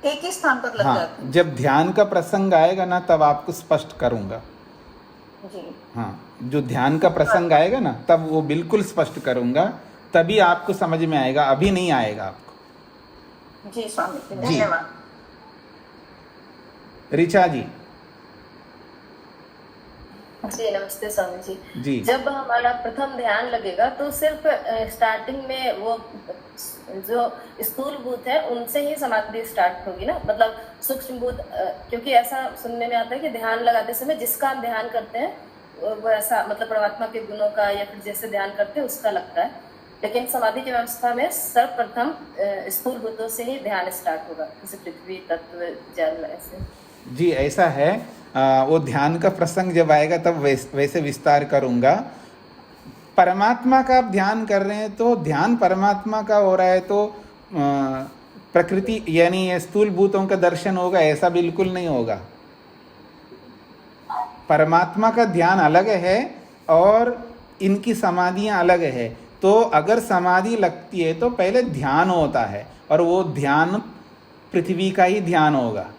एक ही स्थान पर लग जाता है? जब ध्यान का प्रसंग आएगा ना तब आपको स्पष्ट करूंगा। जी हाँ, जो ध्यान का प्रसंग आएगा ना तब वो बिल्कुल स्पष्ट करूंगा, तभी आपको समझ में आएगा, अभी नहीं आएगा आपको। जी स्वामी जी, जी। धन्यवाद। ऋचा जी। जी नमस्ते स्वामी जी। जी, जब हमारा प्रथम ध्यान लगेगा तो सिर्फ स्टार्टिंग में वो जो स्थूल भूत है उनसे ही समाधि स्टार्ट होगी ना, मतलब सूक्ष्म भूत, क्योंकि ऐसा सुनने में आता है कि ध्यान लगाते समय जिसका हम ध्यान करते हैं वो ऐसा मतलब परमात्मा के गुणों का या फिर जैसे ध्यान करते हैं उसका लगता है, लेकिन समाधि की व्यवस्था में सर्वप्रथम स्थूल भूतों से ही ध्यान स्टार्ट होगा, जैसे पृथ्वी, तत्व, जल, ऐसे। जी ऐसा है। वो ध्यान का प्रसंग जब आएगा तब वैसे विस्तार करूंगा। परमात्मा का आप ध्यान कर रहे हैं तो ध्यान परमात्मा का हो रहा है तो प्रकृति यानी स्थूल भूतों का दर्शन होगा, ऐसा बिल्कुल नहीं होगा। परमात्मा का ध्यान अलग है और इनकी समाधियां अलग है। तो अगर समाधि लगती है तो पहले ध्यान होता है और वो ध्यान पृथ्वी का ही ध्यान होगा।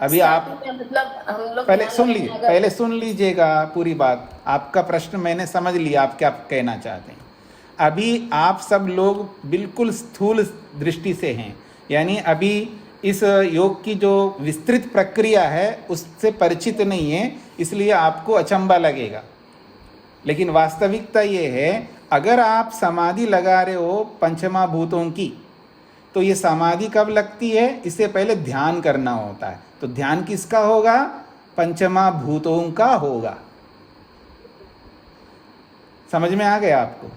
अभी आप मतलब हम लोग पहले सुन लीजिएगा पूरी बात। आपका प्रश्न मैंने समझ लिया, आप क्या कहना चाहते हैं। अभी आप सब लोग बिल्कुल स्थूल दृष्टि से हैं, यानी अभी इस योग की जो विस्तृत प्रक्रिया है उससे परिचित नहीं है, इसलिए आपको अचंभा लगेगा। लेकिन वास्तविकता ये है, अगर आप समाधि लगा रहे हो पंचमा भूतों की, तो ये समाधि कब लगती है? इससे पहले ध्यान करना होता है। तो ध्यान किसका होगा? पंचमा भूतों का होगा। समझ में आ गया आपको?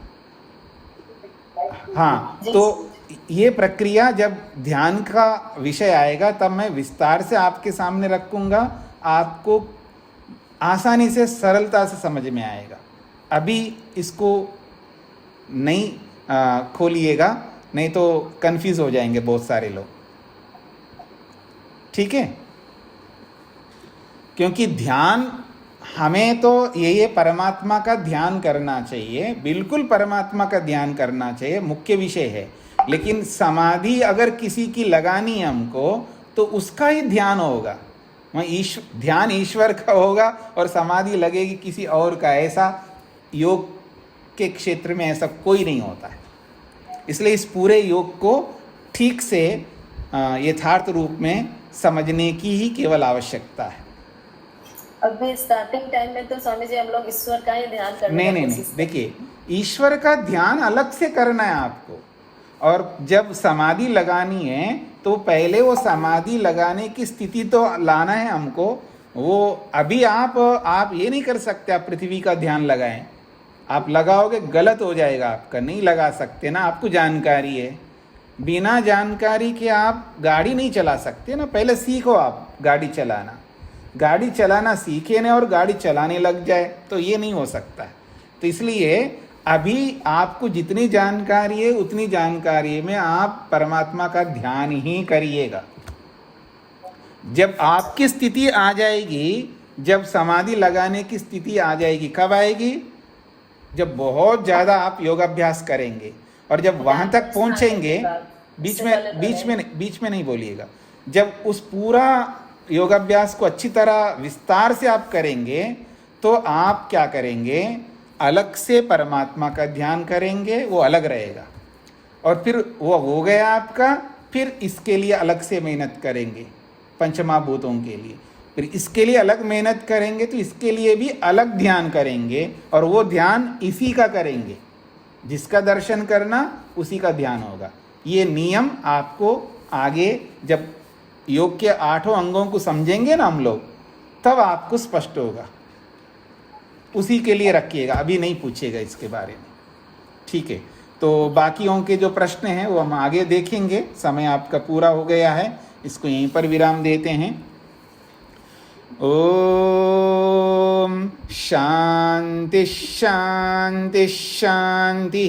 हाँ, तो ये प्रक्रिया जब ध्यान का विषय आएगा तब मैं विस्तार से आपके सामने रखूंगा, आपको आसानी से सरलता से समझ में आएगा। अभी इसको नहीं खोलिएगा, नहीं तो कंफ्यूज हो जाएंगे बहुत सारे लोग। ठीक है? क्योंकि ध्यान हमें तो ये परमात्मा का ध्यान करना चाहिए, बिल्कुल परमात्मा का ध्यान करना चाहिए, मुख्य विषय है। लेकिन समाधि अगर किसी की लगानी है हमको तो उसका ही ध्यान होगा। ध्यान ईश्वर का होगा और समाधि लगेगी किसी और का। ऐसा योग के क्षेत्र में ऐसा कोई नहीं होता है। इसलिए इस पूरे योग को ठीक से यथार्थ रूप में समझने की ही केवल आवश्यकता है। अभी स्टार्टिंग टाइम में तो स्वामी जी हम लोग ईश्वर का ही ध्यान करने नहीं, देखिए ईश्वर का ध्यान अलग से करना है आपको। और जब समाधि लगानी है तो पहले वो समाधि लगाने की स्थिति तो लाना है हमको। वो अभी आप ये नहीं कर सकते आप पृथ्वी का ध्यान लगाएं, आप लगाओगे गलत हो जाएगा आपका, नहीं लगा सकते ना। आपको जानकारी है, बिना जानकारी के आप गाड़ी नहीं चला सकते ना। पहले सीखो आप गाड़ी चलाना, गाड़ी चलाना सीखे ना और गाड़ी चलाने लग जाए तो ये नहीं हो सकता। तो इसलिए अभी आपको जितनी जानकारी है उतनी जानकारी में आप परमात्मा का ध्यान ही करिएगा। जब आपकी स्थिति आ जाएगी, जब समाधि लगाने की स्थिति आ जाएगी, कब आएगी? जब बहुत ज़्यादा आप योगाभ्यास करेंगे और जब वहाँ तक पहुँचेंगे, बीच में नहीं बोलिएगा। जब उस पूरा योगाभ्यास को अच्छी तरह विस्तार से आप करेंगे तो आप क्या करेंगे, अलग से परमात्मा का ध्यान करेंगे, वो अलग रहेगा। और फिर वो हो गया आपका, फिर इसके लिए अलग से मेहनत करेंगे, पंचमहाभूतों के लिए, फिर इसके लिए अलग मेहनत करेंगे, तो इसके लिए भी अलग ध्यान करेंगे। और वो ध्यान इसी का करेंगे, जिसका दर्शन करना उसी का ध्यान होगा। ये नियम आपको आगे जब योग के 8 अंगों को समझेंगे ना हम लोग, तब आपको स्पष्ट होगा। उसी के लिए रखिएगा, अभी नहीं पूछेगा इसके बारे में, ठीक है। तो बाकियों के जो प्रश्न हैं वो हम आगे देखेंगे। समय आपका पूरा हो गया है, इसको यहीं पर विराम देते हैं। ओम शांति शांति शांति।